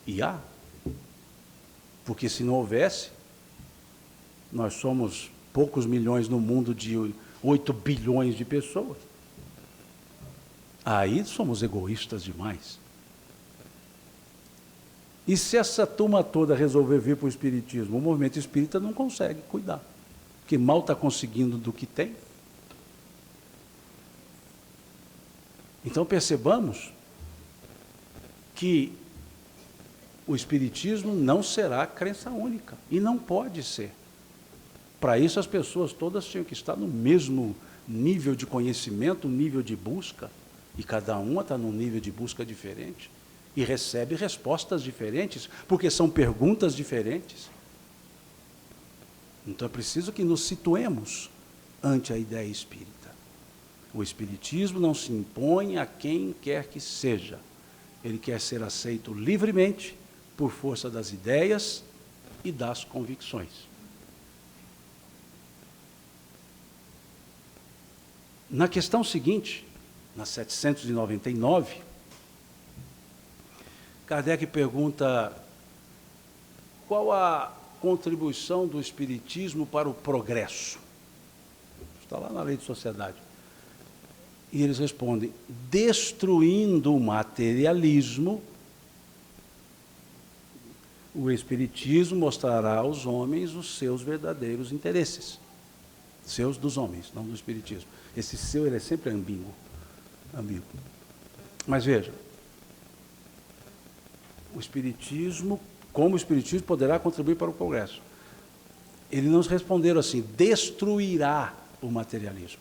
E há. Porque se não houvesse, nós somos poucos milhões no mundo de 8 bilhões de pessoas. Aí somos egoístas demais. E se essa turma toda resolver vir para o Espiritismo, o movimento espírita não consegue cuidar, porque mal está conseguindo do que tem. Então percebamos que o Espiritismo não será crença única, e não pode ser. Para isso as pessoas todas tinham que estar no mesmo nível de conhecimento, nível de busca, e cada uma está num nível de busca diferente. e recebe respostas diferentes, porque são perguntas diferentes. Então é preciso que nos situemos ante a ideia espírita. O espiritismo não se impõe a quem quer que seja. Ele quer ser aceito livremente por força das ideias e das convicções. Na questão seguinte, na 799, Kardec pergunta qual a contribuição do espiritismo para o progresso. Está lá na Lei de Sociedade. E eles respondem: destruindo o materialismo, o espiritismo mostrará aos homens os seus verdadeiros interesses. Seus dos homens, não do espiritismo. Esse seu, ele é sempre ambíguo. Mas veja, o espiritismo, como o espiritismo poderá contribuir para o progresso? Eles não responderam assim: destruirá o materialismo.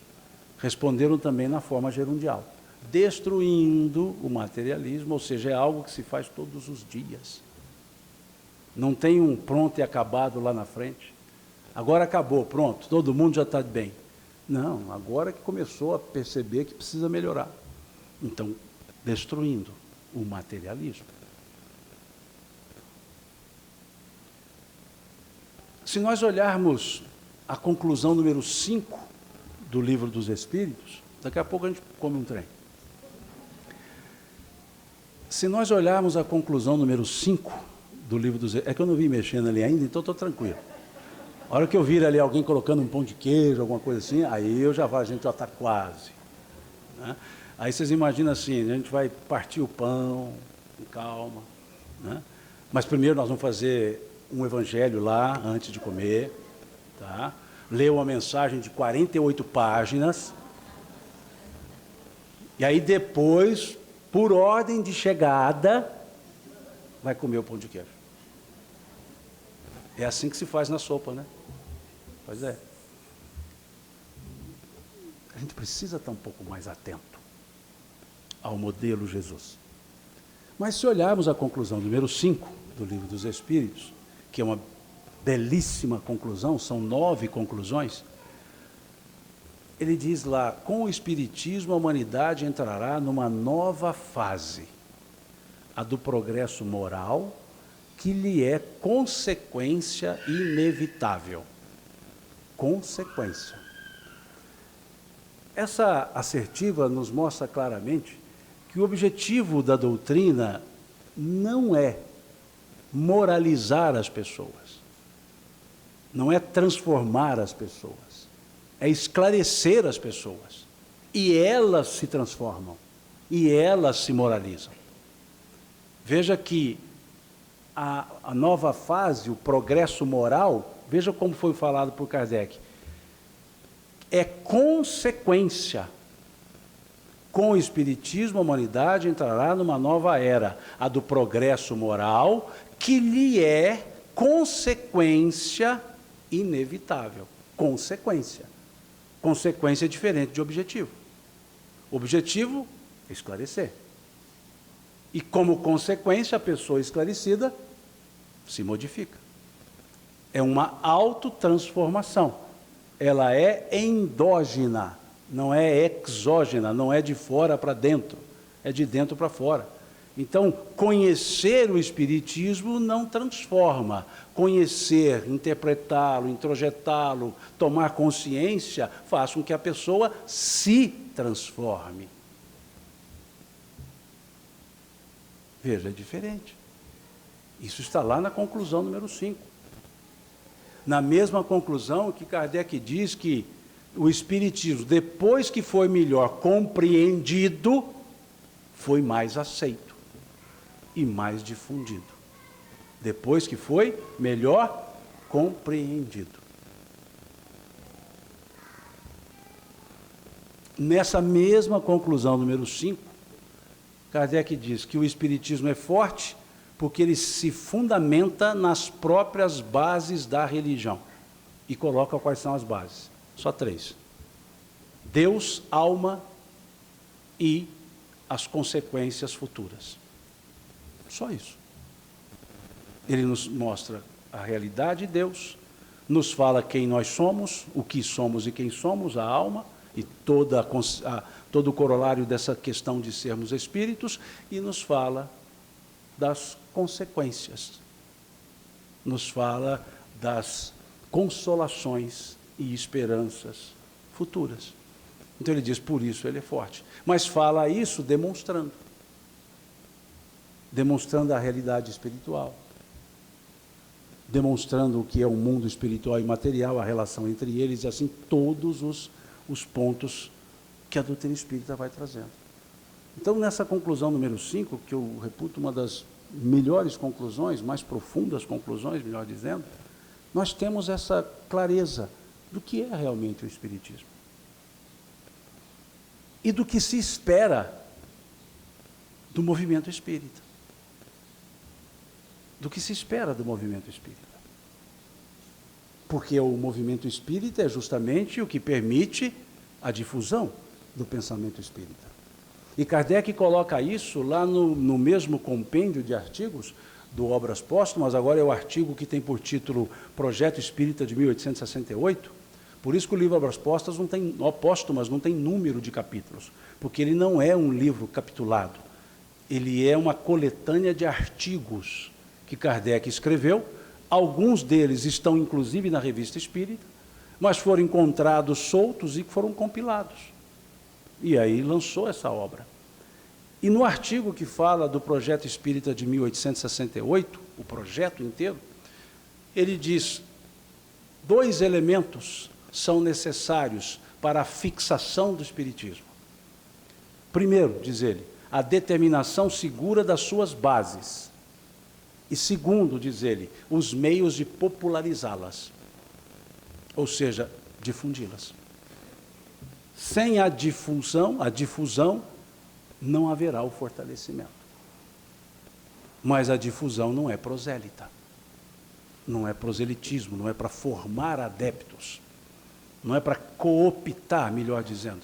Responderam também na forma gerundial: destruindo o materialismo, ou seja, é algo que se faz todos os dias. Não tem um pronto e acabado lá na frente. Agora acabou, pronto, todo mundo já está bem. Não, agora que começou a perceber que precisa melhorar. Então, destruindo o materialismo. Se nós olharmos a conclusão número 5 do Livro dos Espíritos, daqui a pouco a gente come um trem. Se nós olharmos a conclusão número 5 do Livro dos Espíritos, é que eu não vim mexendo ali ainda, então estou tranquilo. A hora que eu vir ali alguém colocando um pão de queijo, alguma coisa assim, aí eu já vou, a gente já está quase. Né? Aí vocês imaginam assim, a gente vai partir o pão, com calma. Né? Mas primeiro nós vamos fazer um evangelho lá, antes de comer. Tá? Ler uma mensagem de 48 páginas. E aí depois, por ordem de chegada, vai comer o pão de queijo. É assim que se faz na sopa, né? Pois é. A gente precisa estar um pouco mais atento ao modelo Jesus. Mas se olharmos a conclusão número 5 do Livro dos Espíritos, que é uma belíssima conclusão, são 9 conclusões, ele diz lá: com o Espiritismo a humanidade entrará numa nova fase, a do progresso moral, que lhe é consequência inevitável. Consequência. Essa assertiva nos mostra claramente que o objetivo da doutrina não é moralizar as pessoas, não é transformar as pessoas, é esclarecer as pessoas. E elas se transformam, e elas se moralizam. Veja que a nova fase, o progresso moral, veja como foi falado por Kardec, é consequência. Com o Espiritismo, a humanidade entrará numa nova era, a do progresso moral, que lhe é consequência inevitável. Consequência. Consequência é diferente de objetivo. Objetivo, esclarecer. E como consequência, a pessoa esclarecida se modifica. É uma autotransformação. Ela é endógena, não é exógena, não é de fora para dentro, é de dentro para fora. Então, conhecer o Espiritismo não transforma. Conhecer, interpretá-lo, introjetá-lo, tomar consciência, faz com que a pessoa se transforme. Veja, é diferente. Isso está lá na conclusão número 5. Na mesma conclusão que Kardec diz que o Espiritismo, depois que foi melhor compreendido, foi mais aceito e mais difundido. Depois que foi melhor compreendido. Nessa mesma conclusão número 5, Kardec diz que o Espiritismo é forte porque ele se fundamenta nas próprias bases da religião. E coloca quais são as bases. Só 3. Deus, alma e as consequências futuras. Só isso. Ele nos mostra a realidade de Deus, nos fala quem nós somos, o que somos e quem somos, a alma, e todo o corolário dessa questão de sermos espíritos, e nos fala das consequências, nos fala das consolações e esperanças futuras. Então ele diz, por isso ele é forte. Mas fala isso demonstrando a realidade espiritual, demonstrando o que é o mundo espiritual e material, a relação entre eles, e assim todos os pontos que a doutrina espírita vai trazendo. Então, nessa conclusão número 5, que eu reputo uma das melhores conclusões, mais profundas conclusões, melhor dizendo, nós temos essa clareza do que é realmente o Espiritismo e do que se espera do movimento espírita. Do que se espera do movimento espírita. Porque o movimento espírita é justamente o que permite a difusão do pensamento espírita. E Kardec coloca isso lá no mesmo compêndio de artigos do Obras Póstumas, agora é o artigo que tem por título Projeto Espírita de 1868, por isso que o livro Obras Póstumas não tem número de capítulos, porque ele não é um livro capitulado, ele é uma coletânea de artigos que Kardec escreveu, alguns deles estão inclusive na Revista Espírita, mas foram encontrados soltos e foram compilados. E aí lançou essa obra. E no artigo que fala do Projeto Espírita de 1868, o projeto inteiro, ele diz, 2 elementos são necessários para a fixação do Espiritismo. Primeiro, diz ele, a determinação segura das suas bases. E segundo, diz ele, os meios de popularizá-las, ou seja, difundi-las. Sem a difusão, não haverá o fortalecimento. Mas a difusão não é prosélita, não é proselitismo, não é para formar adeptos, não é para cooptar, melhor dizendo,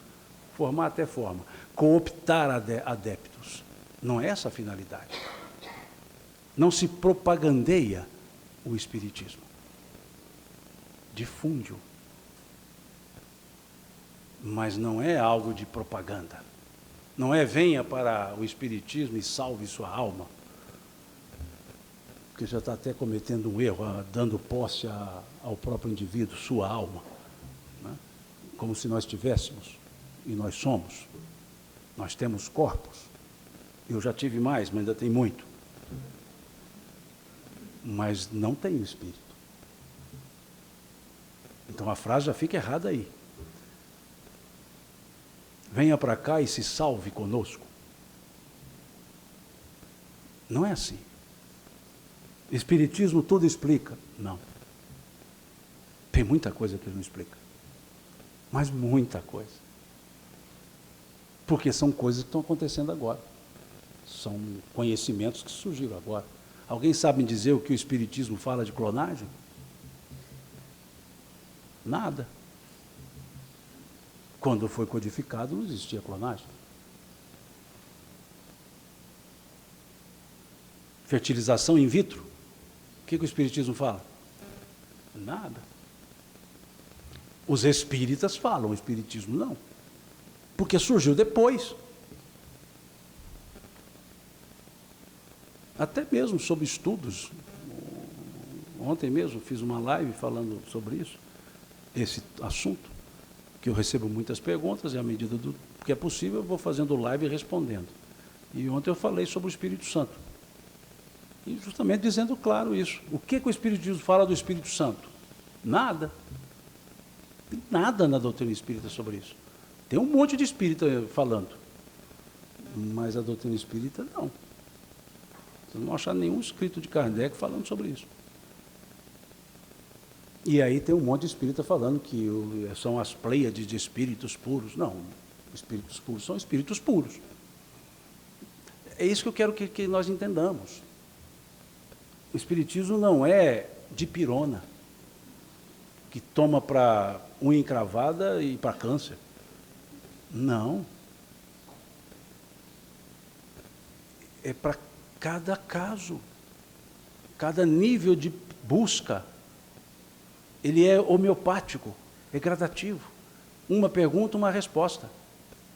formar até forma, cooptar adeptos, não é essa a finalidade. Não se propagandeia o Espiritismo, difunde-o, mas não é algo de propaganda, não é venha para o Espiritismo e salve sua alma, porque já está até cometendo um erro, dando posse ao próprio indivíduo, sua alma, né? Como se nós tivéssemos, e nós somos, nós temos corpos, eu já tive mais, mas ainda tem muito, mas não tem o espírito. Então a frase já fica errada aí. Venha para cá e se salve conosco. Não é assim. Espiritismo tudo explica. Não. Tem muita coisa que ele não explica. Mas muita coisa. Porque são coisas que estão acontecendo agora. São conhecimentos que surgiram agora. Alguém sabe me dizer o que o Espiritismo fala de clonagem? Nada. Quando foi codificado, não existia clonagem. Fertilização in vitro? O que o Espiritismo fala? Nada. Os espíritas falam, o Espiritismo não. Porque surgiu depois. Até mesmo sobre estudos. Ontem mesmo fiz uma live falando sobre isso, esse assunto, que eu recebo muitas perguntas e à medida do que é possível eu vou fazendo live e respondendo. E ontem eu falei sobre o Espírito Santo. E justamente dizendo claro isso. O que o Espiritismo fala do Espírito Santo? Nada. Tem nada na doutrina espírita sobre isso. Tem um monte de espírita falando. Mas a doutrina espírita não. Você não achar nenhum escrito de Kardec falando sobre isso. E aí tem um monte de espírita falando que são as pleiades de espíritos puros. Não, espíritos puros são espíritos puros. É isso que eu quero que nós entendamos. O espiritismo não é de pirona, que toma para unha encravada e para câncer. Não. É para cada caso, cada nível de busca, ele é homeopático, é gradativo. Uma pergunta, uma resposta.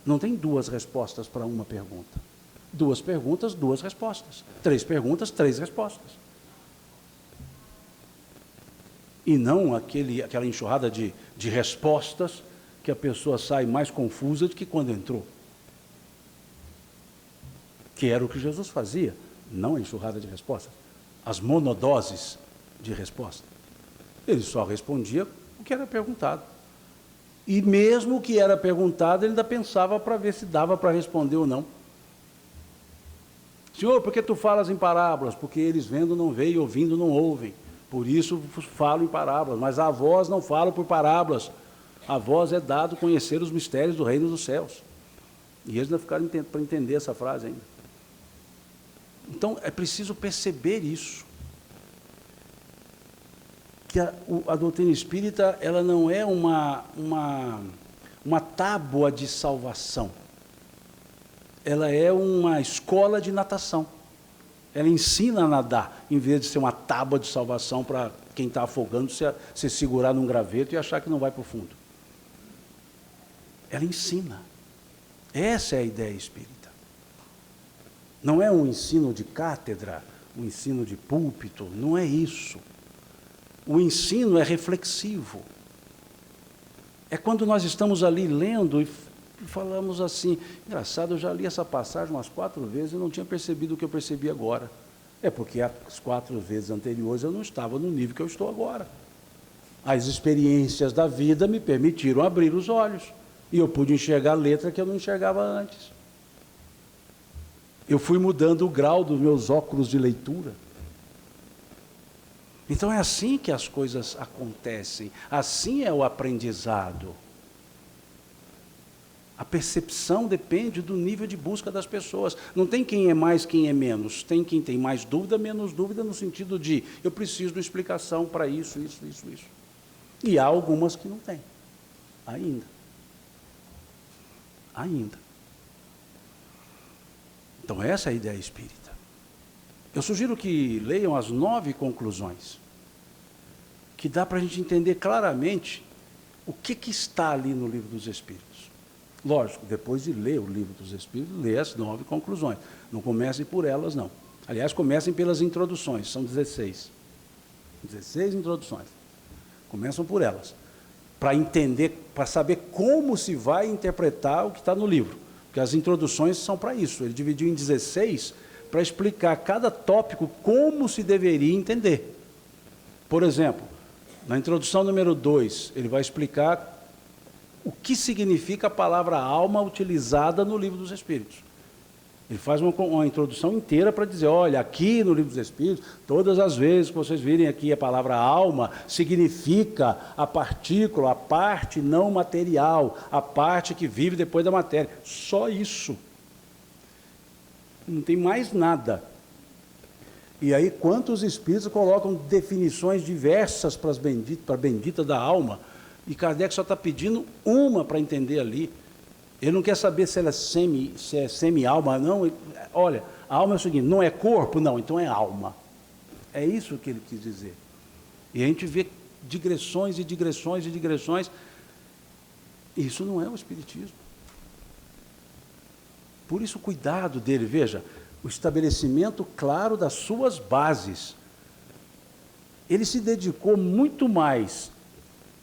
Não tem duas respostas para uma pergunta. Duas perguntas, duas respostas. Três perguntas, três respostas. E não aquela enxurrada de respostas que a pessoa sai mais confusa do que quando entrou. Que era o que Jesus fazia, não a enxurrada de respostas, as monodoses de resposta. Ele só respondia o que era perguntado. E mesmo o que era perguntado, ele ainda pensava para ver se dava para responder ou não. Senhor, por que tu falas em parábolas? Porque eles vendo não veem, e ouvindo não ouvem. Por isso falo em parábolas, mas a vós não falo por parábolas. A vós é dado conhecer os mistérios do reino dos céus. E eles ainda ficaram para entender essa frase ainda. Então, é preciso perceber isso. Que a doutrina espírita, ela não é uma tábua de salvação. Ela é uma escola de natação. Ela ensina a nadar, em vez de ser uma tábua de salvação para quem está afogando, se segurar num graveto e achar que não vai para o fundo. Ela ensina. Essa é a ideia espírita. Não é um ensino de cátedra, um ensino de púlpito, não é isso. O ensino é reflexivo. É quando nós estamos ali lendo e falamos assim, engraçado, eu já li essa passagem umas 4 vezes e não tinha percebido o que eu percebi agora. É porque as 4 vezes anteriores eu não estava no nível que eu estou agora. As experiências da vida me permitiram abrir os olhos e eu pude enxergar letra que eu não enxergava antes. Eu fui mudando o grau dos meus óculos de leitura. Então é assim que as coisas acontecem, assim é o aprendizado. A percepção depende do nível de busca das pessoas. Não tem quem é mais, quem é menos. Tem quem tem mais dúvida, menos dúvida, no sentido de eu preciso de explicação para isso. E há algumas que não têm. Ainda. Então essa é a ideia espírita. Eu sugiro que leiam as 9 conclusões, que dá para a gente entender claramente o que está ali no Livro dos Espíritos. Lógico, depois de ler o Livro dos Espíritos, lê as 9 conclusões. Não comecem por elas, não. Aliás, comecem pelas introduções, são 16. 16 introduções. Começam por elas, para entender, para saber como se vai interpretar o que está no livro. Porque as introduções são para isso. Ele dividiu em 16 para explicar cada tópico como se deveria entender. Por exemplo, na introdução número 2, ele vai explicar o que significa a palavra alma utilizada no Livro dos Espíritos. Ele faz uma introdução inteira para dizer, olha, aqui no Livro dos Espíritos, todas as vezes que vocês virem aqui a palavra alma, significa a partícula, a parte não material, a parte que vive depois da matéria. Só isso. Não tem mais nada. E aí, quantos espíritos colocam definições diversas para a bendita da alma, e Kardec só está pedindo uma para entender ali. Ele não quer saber se ela é semi-alma, não. Olha, a alma é o seguinte, não é corpo? Não, então é alma. É isso que ele quis dizer. E a gente vê digressões e digressões e digressões. Isso não é o Espiritismo. Por isso, cuidado dele, veja, o estabelecimento claro das suas bases. Ele se dedicou muito mais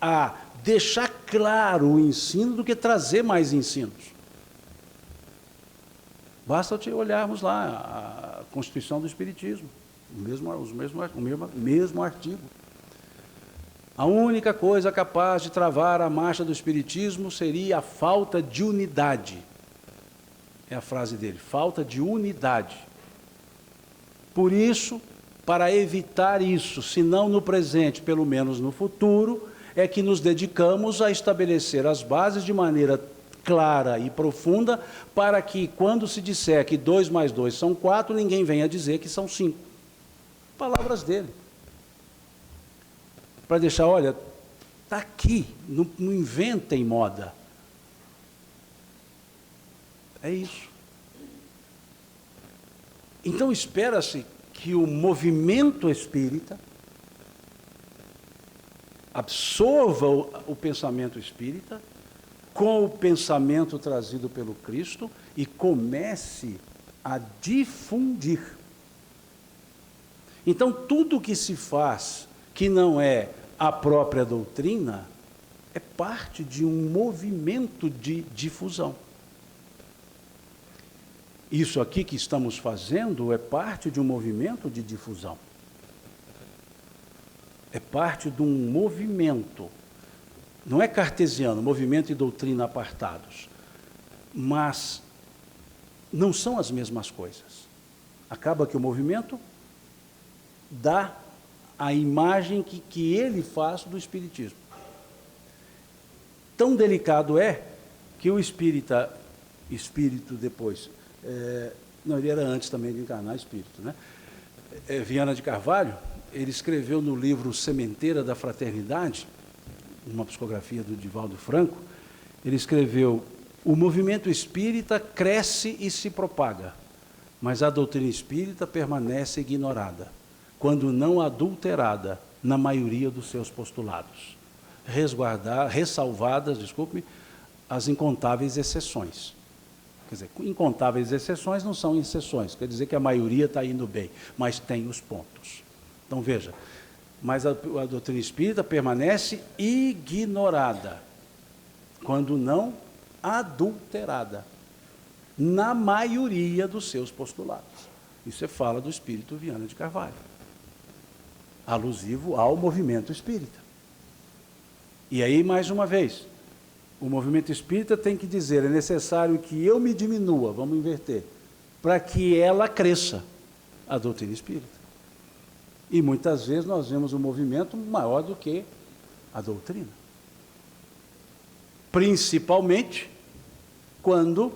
a deixar claro o ensino do que trazer mais ensinos. Basta olharmos lá a Constituição do Espiritismo, o mesmo artigo. A única coisa capaz de travar a marcha do Espiritismo seria a falta de unidade. É a frase dele, falta de unidade. Por isso, para evitar isso, se não no presente, pelo menos no futuro, é que nos dedicamos a estabelecer as bases de maneira clara e profunda, para que, quando se disser que 2 mais 2 são 4, ninguém venha dizer que são 5. Palavras dele. Para deixar, olha, está aqui, não inventem moda. É isso. Então espera-se que o movimento espírita absorva o pensamento espírita com o pensamento trazido pelo Cristo e comece a difundir. Então, tudo que se faz que não é a própria doutrina é parte de um movimento de difusão. Isso aqui que estamos fazendo é parte de um movimento de difusão. É parte de um movimento. Não é cartesiano, movimento e doutrina apartados. Mas não são as mesmas coisas. Acaba que o movimento dá a imagem que ele faz do Espiritismo. Tão delicado é que o espírito depois, não, ele era antes também de encarnar espírito, né? Viana de Carvalho, ele escreveu no livro Sementeira da Fraternidade, uma psicografia do Divaldo Franco, ele escreveu: o movimento espírita cresce e se propaga, mas a doutrina espírita permanece ignorada, quando não adulterada na maioria dos seus postulados, ressalvadas, as incontáveis exceções. Quer dizer, incontáveis exceções não são exceções, quer dizer que a maioria está indo bem, mas tem os pontos. Então veja, mas a doutrina espírita permanece ignorada, quando não adulterada, na maioria dos seus postulados. Isso fala do espírito Viana de Carvalho, alusivo ao movimento espírita. E aí, mais uma vez, o movimento espírita tem que dizer: é necessário que eu me diminua, vamos inverter, para que ela cresça, a doutrina espírita. E muitas vezes nós vemos um movimento maior do que a doutrina. Principalmente quando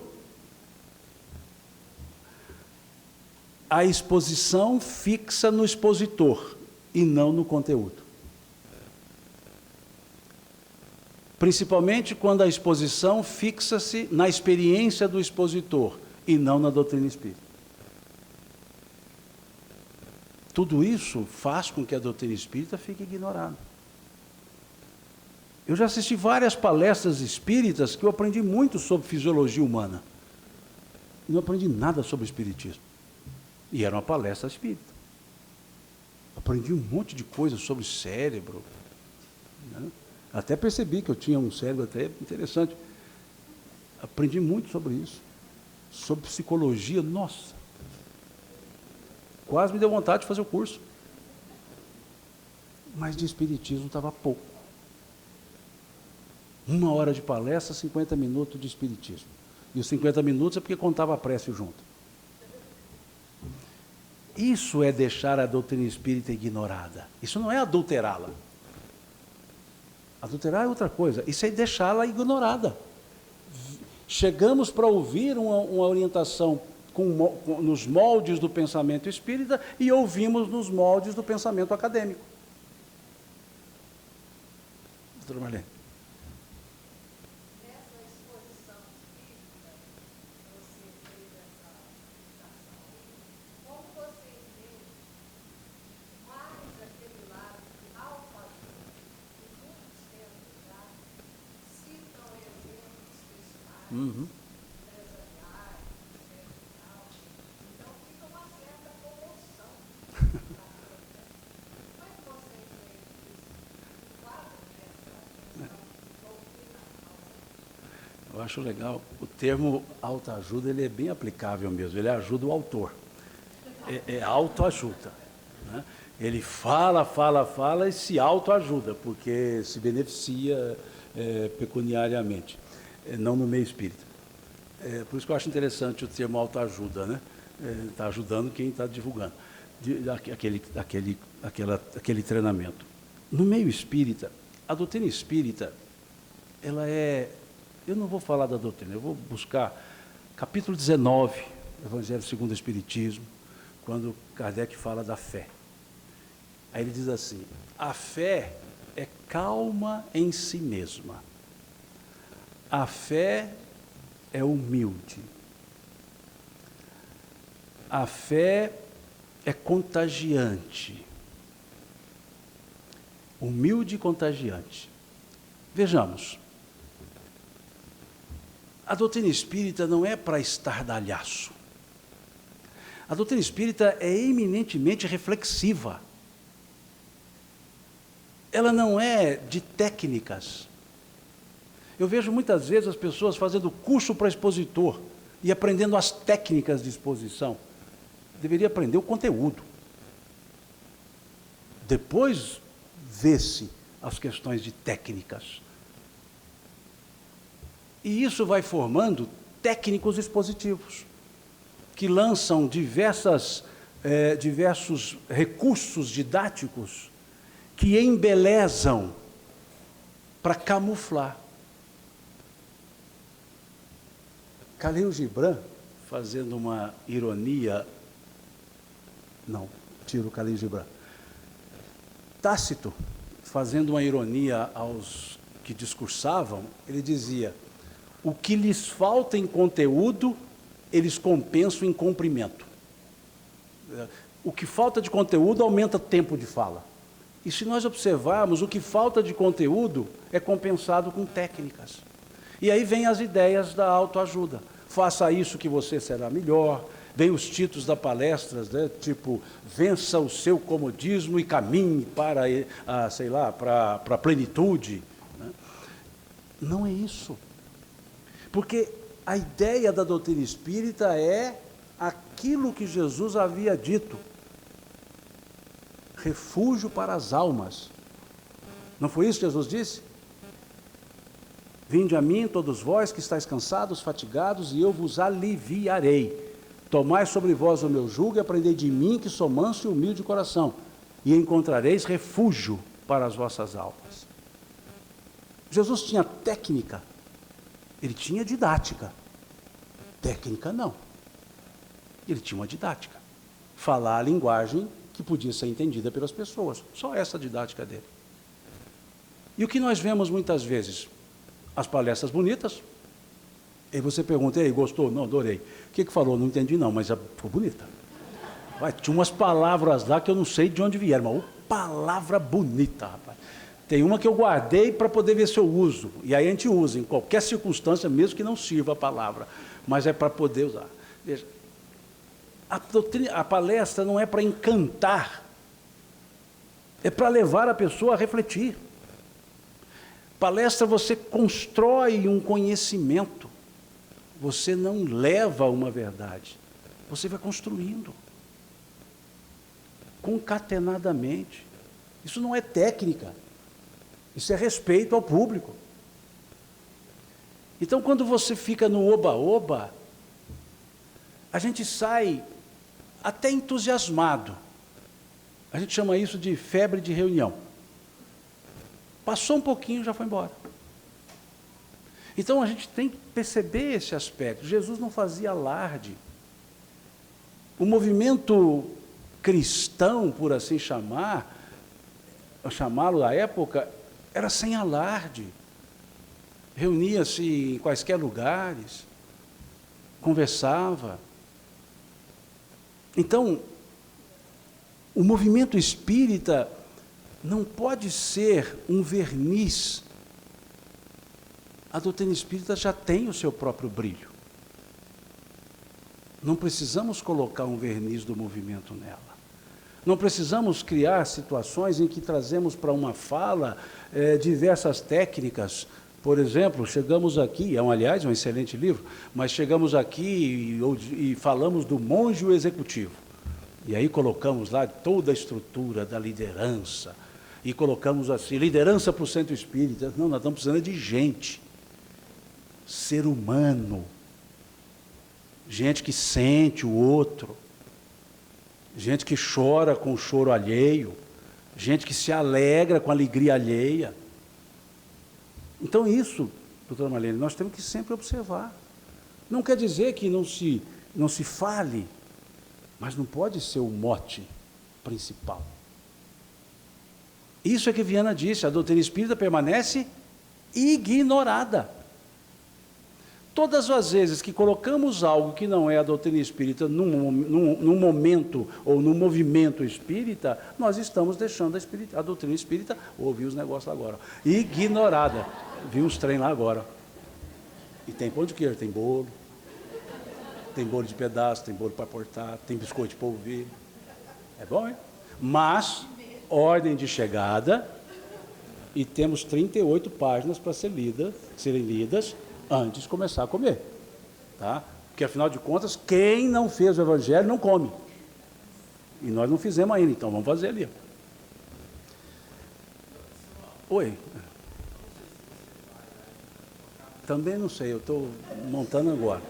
a exposição fixa no expositor e não no conteúdo. Principalmente quando a exposição fixa-se na experiência do expositor e não na doutrina espírita. Tudo isso faz com que a doutrina espírita fique ignorada. Eu já assisti várias palestras espíritas que eu aprendi muito sobre fisiologia humana. E não aprendi nada sobre espiritismo. E era uma palestra espírita. Aprendi um monte de coisas sobre cérebro, né? Até percebi que eu tinha um cérebro até interessante. Aprendi muito sobre isso. Sobre psicologia, nossa. Quase me deu vontade de fazer o curso. Mas de espiritismo estava pouco. 1 hora de palestra, 50 minutos de espiritismo. E os 50 minutos é porque contava a prece junto. Isso é deixar a doutrina espírita ignorada. Isso não é adulterá-la. Adulterar é outra coisa. Isso é deixá-la ignorada. Chegamos para ouvir uma orientação nos moldes do pensamento espírita e ouvimos nos moldes do pensamento acadêmico. Doutora Marlene. Nessa exposição espírita, você fez essa explicação aí, como você entende mais aquele lado de autoajuda, que muitos tempos já citam exemplos pessoais, empresariais, etc. Então fica uma certa comoção. Como é que você entende isso? Claro, Eu acho legal, o termo autoajuda, ele é bem aplicável mesmo, ele ajuda o autor, é autoajuda, né? Ele fala e se autoajuda, porque se beneficia pecuniariamente, não no meio espírita. Por isso que eu acho interessante o termo autoajuda, né? Está ajudando quem está divulgando aquele treinamento. No meio espírita, a doutrina espírita, ela é... Eu não vou falar da doutrina, eu vou buscar capítulo 19, Evangelho segundo o Espiritismo, quando Kardec fala da fé. Aí ele diz assim: a fé é calma em si mesma. A fé é humilde. A fé é contagiante. Humilde e contagiante. Vejamos. A doutrina espírita não é para estardalhaço. A doutrina espírita é eminentemente reflexiva. Ela não é de técnicas. Eu vejo muitas vezes as pessoas fazendo curso para expositor e aprendendo as técnicas de exposição. Deveria aprender o conteúdo. Depois vê-se as questões de técnicas. E isso vai formando técnicos expositivos, que lançam diversos recursos didáticos que embelezam para camuflar. Khalil Gibran, fazendo uma ironia, não, tiro o Khalil Gibran. Tácito, fazendo uma ironia aos que discursavam, ele dizia: o que lhes falta em conteúdo, eles compensam em comprimento. O que falta de conteúdo aumenta o tempo de fala. E se nós observarmos, o que falta de conteúdo é compensado com técnicas. E aí vem as ideias da autoajuda. Faça isso que você será melhor. Vem os títulos das palestras, né, tipo, vença o seu comodismo e caminhe para, para a plenitude. Né? Não é isso. Porque a ideia da doutrina espírita é aquilo que Jesus havia dito. Refúgio para as almas. Não foi isso que Jesus disse? Vinde a mim, todos vós que estáis cansados, fatigados, e eu vos aliviarei. Tomai sobre vós o meu jugo e aprendei de mim, que sou manso e humilde de coração, e encontrareis refúgio para as vossas almas. Jesus tinha técnica, ele tinha didática. Técnica não. Ele tinha uma didática. Falar a linguagem que podia ser entendida pelas pessoas. Só essa a didática dele. E o que nós vemos muitas vezes? As palestras bonitas. E você pergunta: ei, gostou? Não, adorei. O que falou? Não entendi não, mas ficou bonita. Tinha umas palavras lá que eu não sei de onde vieram, mas palavra bonita, rapaz. Tem uma que eu guardei para poder ver se eu uso. E aí a gente usa em qualquer circunstância, mesmo que não sirva a palavra. Mas é para poder usar. Veja, a palestra não é para encantar. É para levar a pessoa a refletir. Palestra você constrói um conhecimento. Você não leva uma verdade. Você vai construindo. Concatenadamente. Isso não é técnica. Isso é respeito ao público. Então, quando você fica no oba-oba, a gente sai até entusiasmado. A gente chama isso de febre de reunião. Passou um pouquinho, já foi embora. Então, a gente tem que perceber esse aspecto. Jesus não fazia alarde. O movimento cristão, por assim chamá-lo à época, era sem alarde. Reunia-se em quaisquer lugares, conversava. Então, o movimento espírita não pode ser um verniz. A doutrina espírita já tem o seu próprio brilho. Não precisamos colocar um verniz do movimento nela. Não precisamos criar situações em que trazemos para uma fala diversas técnicas. Por exemplo, chegamos aqui, aliás, um excelente livro, mas chegamos aqui e falamos do monge e o executivo. E aí colocamos lá toda a estrutura da liderança, e colocamos assim, liderança para o centro espírita. Não, nós estamos precisando de gente, ser humano, gente que sente o outro, gente que chora com o choro alheio, gente que se alegra com a alegria alheia. Então isso, doutora Marlene, nós temos que sempre observar. Não quer dizer que não se fale, mas não pode ser o mote principal. Isso é que Viana disse, a doutrina espírita permanece ignorada. Todas as vezes que colocamos algo que não é a doutrina espírita num momento ou num movimento espírita, nós estamos deixando a doutrina espírita, ouvi os negócios lá agora, ignorada. Vi uns trem lá agora. E tem pão de queijo, tem bolo de pedaço, tem bolo para portar, tem biscoito de polvilho. É bom, hein? Mas, ordem de chegada, e temos 38 páginas para serem lidas antes de começar a comer, tá? Porque afinal de contas, quem não fez o evangelho não come, e nós não fizemos ainda, então vamos fazer ali. Oi, também não sei, eu estou montando agora.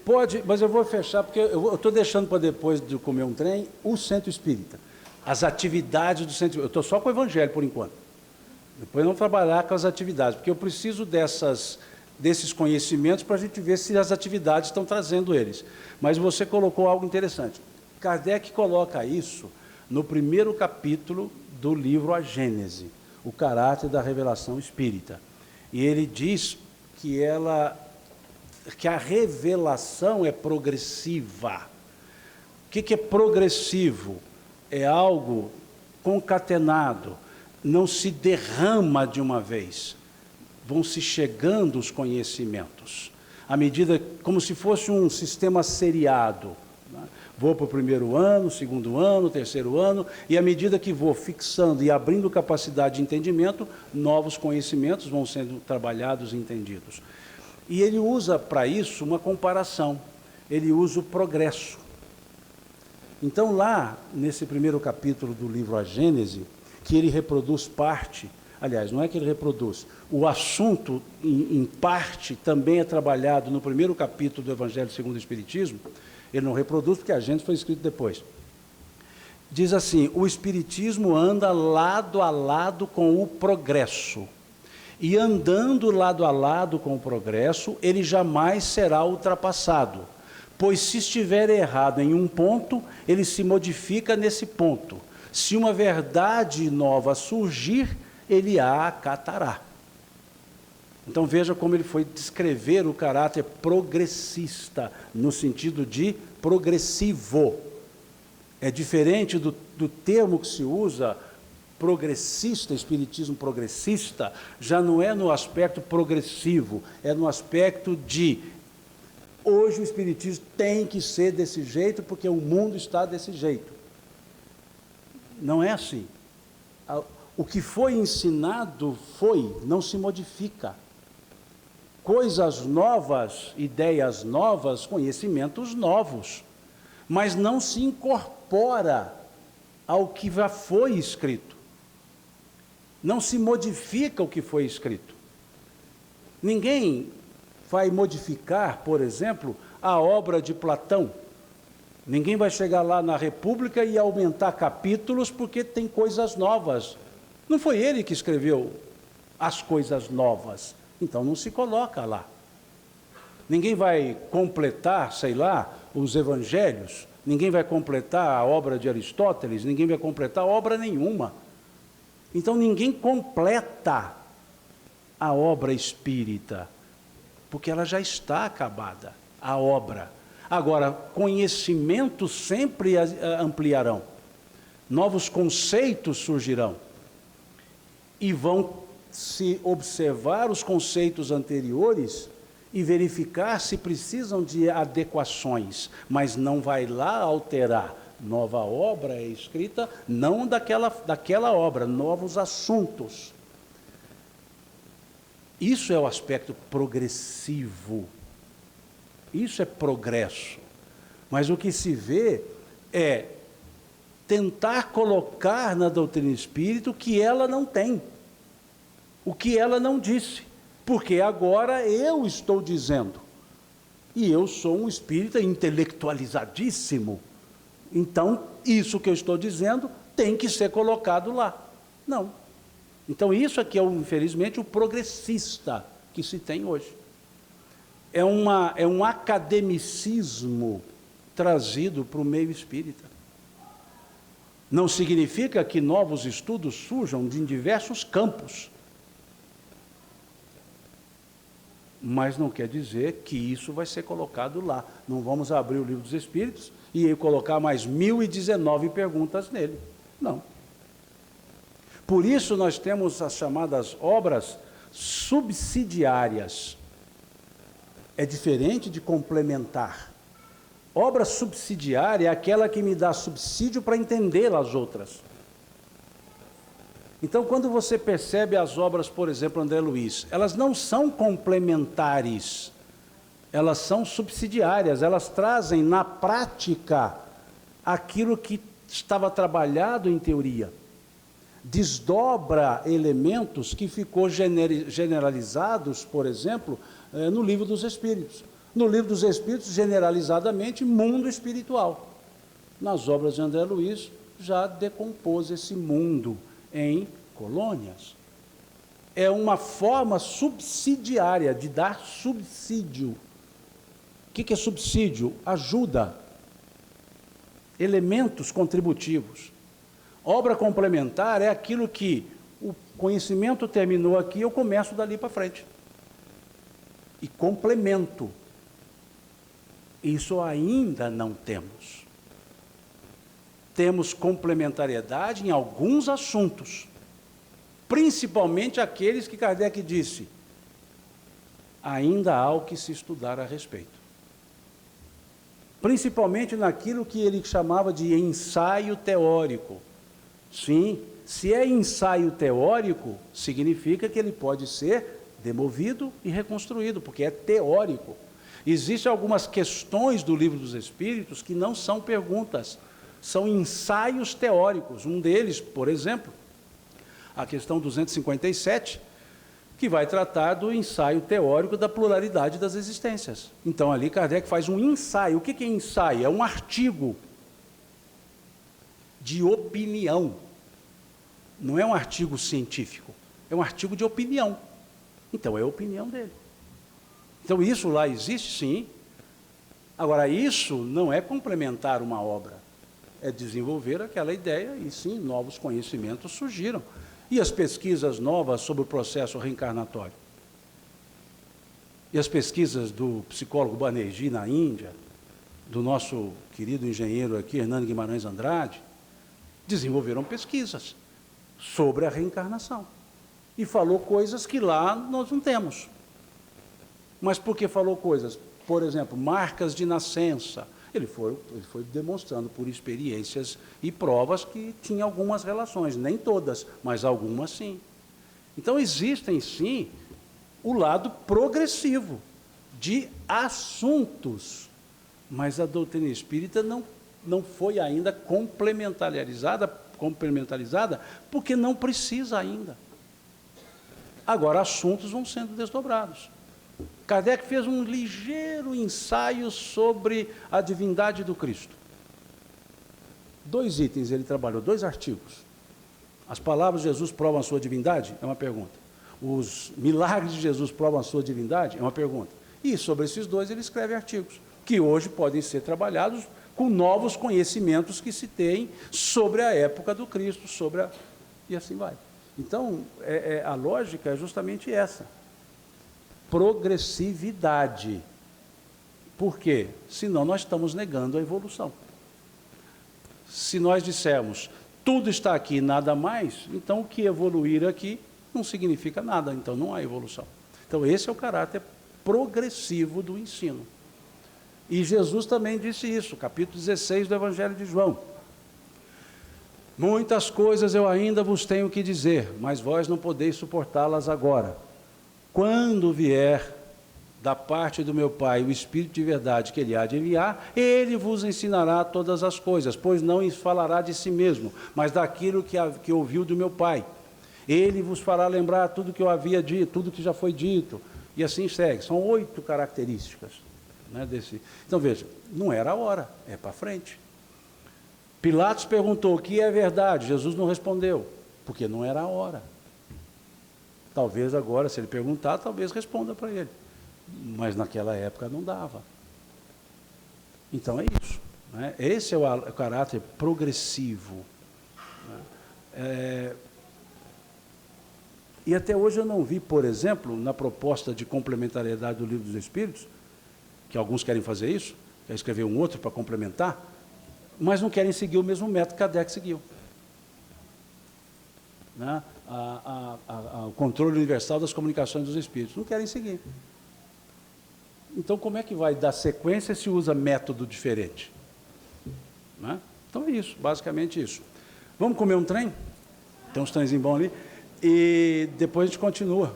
Pode, mas eu vou fechar, porque eu estou deixando para depois de comer um trem, o centro espírita. As atividades do centro espírita. Eu estou só com o evangelho, por enquanto. Depois vamos trabalhar com as atividades, porque eu preciso desses conhecimentos para a gente ver se as atividades estão trazendo eles. Mas você colocou algo interessante. Kardec coloca isso no primeiro capítulo do livro A Gênese, o caráter da revelação espírita. E ele diz que a revelação é progressiva. O que é progressivo? É algo concatenado, não se derrama de uma vez, vão se chegando os conhecimentos, à medida, como se fosse um sistema seriado, né? Vou para o primeiro ano, segundo ano, terceiro ano, e à medida que vou fixando e abrindo capacidade de entendimento, novos conhecimentos vão sendo trabalhados e entendidos. E ele usa para isso uma comparação, ele usa o progresso. Então lá, nesse primeiro capítulo do livro A Gênese, que ele reproduz parte, aliás, não é que ele reproduz, o assunto em parte também é trabalhado no primeiro capítulo do Evangelho segundo o Espiritismo, ele não reproduz porque a Gênese foi escrito depois. Diz assim, o Espiritismo anda lado a lado com o progresso. E andando lado a lado com o progresso, ele jamais será ultrapassado, pois se estiver errado em um ponto, ele se modifica nesse ponto. Se uma verdade nova surgir, ele a acatará. Então veja como ele foi descrever o caráter progressista, no sentido de progressivo. É diferente do termo que se usa, progressista, espiritismo progressista, já não é no aspecto progressivo, é no aspecto de hoje o espiritismo tem que ser desse jeito porque o mundo está desse jeito. Não é assim. O que foi ensinado não se modifica. Coisas novas, ideias novas, conhecimentos novos, mas não se incorpora ao que já foi escrito. Não se modifica o que foi escrito. Ninguém vai modificar, por exemplo, a obra de Platão. Ninguém vai chegar lá na República e aumentar capítulos porque tem coisas novas. Não foi ele que escreveu as coisas novas, então não se coloca lá. Ninguém vai completar, sei lá, os evangelhos, ninguém vai completar a obra de Aristóteles, ninguém vai completar obra nenhuma. Então ninguém completa a obra espírita, porque ela já está acabada, a obra. Agora, conhecimentos sempre ampliarão, novos conceitos surgirão, e vão se observar os conceitos anteriores e verificar se precisam de adequações, mas não vai lá alterar. Nova obra é escrita, não daquela obra, novos assuntos. Isso é o aspecto progressivo. Isso é progresso. Mas o que se vê é tentar colocar na doutrina espírita o que ela não tem, o que ela não disse, porque agora eu estou dizendo, e eu sou um espírita intelectualizadíssimo. Então, isso que eu estou dizendo tem que ser colocado lá. Não. Então, isso aqui é, infelizmente, o progressista que se tem hoje. é um academicismo trazido para o meio espírita. Não significa que novos estudos surjam de diversos campos, mas não quer dizer que isso vai ser colocado lá. Não vamos abrir o livro dos Espíritos e colocar mais 1019 perguntas nele. Não. Por isso nós temos as chamadas obras subsidiárias. É diferente de complementar. Obra subsidiária é aquela que me dá subsídio para entender as outras. Então, quando você percebe as obras, por exemplo, André Luiz, elas não são complementares, elas são subsidiárias, elas trazem na prática aquilo que estava trabalhado em teoria. Desdobra elementos que ficou generalizados, por exemplo, no Livro dos Espíritos. No Livro dos Espíritos, generalizadamente, mundo espiritual. Nas obras de André Luiz, já decompôs esse mundo em colônias. É uma forma subsidiária de dar subsídio. O que é subsídio? Ajuda. Elementos contributivos. Obra complementar é aquilo que o conhecimento terminou aqui, eu começo dali para frente. E complemento. Isso ainda não temos. Temos complementariedade em alguns assuntos, principalmente aqueles que Kardec disse, ainda há o que se estudar a respeito. Principalmente naquilo que ele chamava de ensaio teórico. Sim, se é ensaio teórico, significa que ele pode ser demovido e reconstruído, porque é teórico. Existem algumas questões do Livro dos Espíritos que não são perguntas, são ensaios teóricos. Um deles, por exemplo, a questão 257, que vai tratar do ensaio teórico da pluralidade das existências. Então, ali Kardec faz um ensaio. O que é ensaio? É um artigo de opinião. Não é um artigo científico, é um artigo de opinião. Então, é a opinião dele. Então, isso lá existe, sim. Agora, isso não é complementar uma obra, é desenvolver aquela ideia, e sim, novos conhecimentos surgiram. E as pesquisas novas sobre o processo reencarnatório? E as pesquisas do psicólogo Banerjee na Índia, do nosso querido engenheiro aqui, Hernando Guimarães Andrade, desenvolveram pesquisas sobre a reencarnação. E falou coisas que lá nós não temos. Mas por que falou coisas? Por exemplo, marcas de nascença. Ele foi demonstrando por experiências e provas que tinha algumas relações, nem todas, mas algumas sim. Então existem sim o lado progressivo de assuntos, mas a doutrina espírita não foi ainda complementarizada porque não precisa ainda. Agora, assuntos vão sendo desdobrados. Kardec fez um ligeiro ensaio sobre a divindade do Cristo. 2 itens ele trabalhou, 2 artigos. As palavras de Jesus provam a sua divindade? É uma pergunta. Os milagres de Jesus provam a sua divindade? É uma pergunta. E sobre esses 2 ele escreve artigos, que hoje podem ser trabalhados com novos conhecimentos que se tem sobre a época do Cristo, e assim vai. Então, a lógica é justamente essa. Progressividade. Por quê? Senão nós estamos negando a evolução. Se nós dissermos, tudo está aqui, nada mais, então o que evoluir aqui não significa nada, então não há evolução. Então esse é o caráter progressivo do ensino. E Jesus também disse isso, capítulo 16 do Evangelho de João. Muitas coisas eu ainda vos tenho que dizer, mas vós não podeis suportá-las agora. Quando vier da parte do meu Pai o Espírito de verdade que Ele há de enviar, Ele vos ensinará todas as coisas, pois não falará de si mesmo, mas daquilo que ouviu do meu Pai. Ele vos fará lembrar tudo que eu havia dito, tudo que já foi dito, e assim segue. São 8 características, né, desse. Então veja, não era a hora, é para frente. Pilatos perguntou, o que é verdade? Jesus não respondeu, porque não era a hora. Talvez agora, se ele perguntar, talvez responda para ele. Mas naquela época não dava. Então é isso. Né? Esse é o caráter progressivo. Né? E até hoje eu não vi, por exemplo, na proposta de complementariedade do Livro dos Espíritos, que alguns querem fazer isso, quer escrever um outro para complementar, mas não querem seguir o mesmo método que Kardec seguiu. Né? O controle universal das comunicações dos espíritos. Não querem seguir. Então, como é que vai dar sequência se usa método diferente? Né? Então, é isso, basicamente isso. Vamos comer um trem? Tem uns trenzinhos bons ali. E depois a gente continua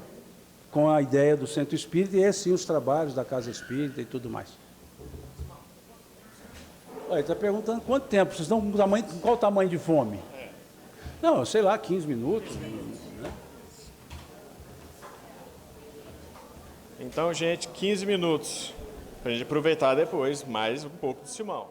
com a ideia do Centro Espírita e sim os trabalhos da Casa Espírita e tudo mais. Ele está perguntando quanto tempo, vocês estão com qual tamanho de fome? Não, sei lá, 15 minutos. Né? Então, gente, 15 minutos para a gente aproveitar depois mais um pouco do Simão.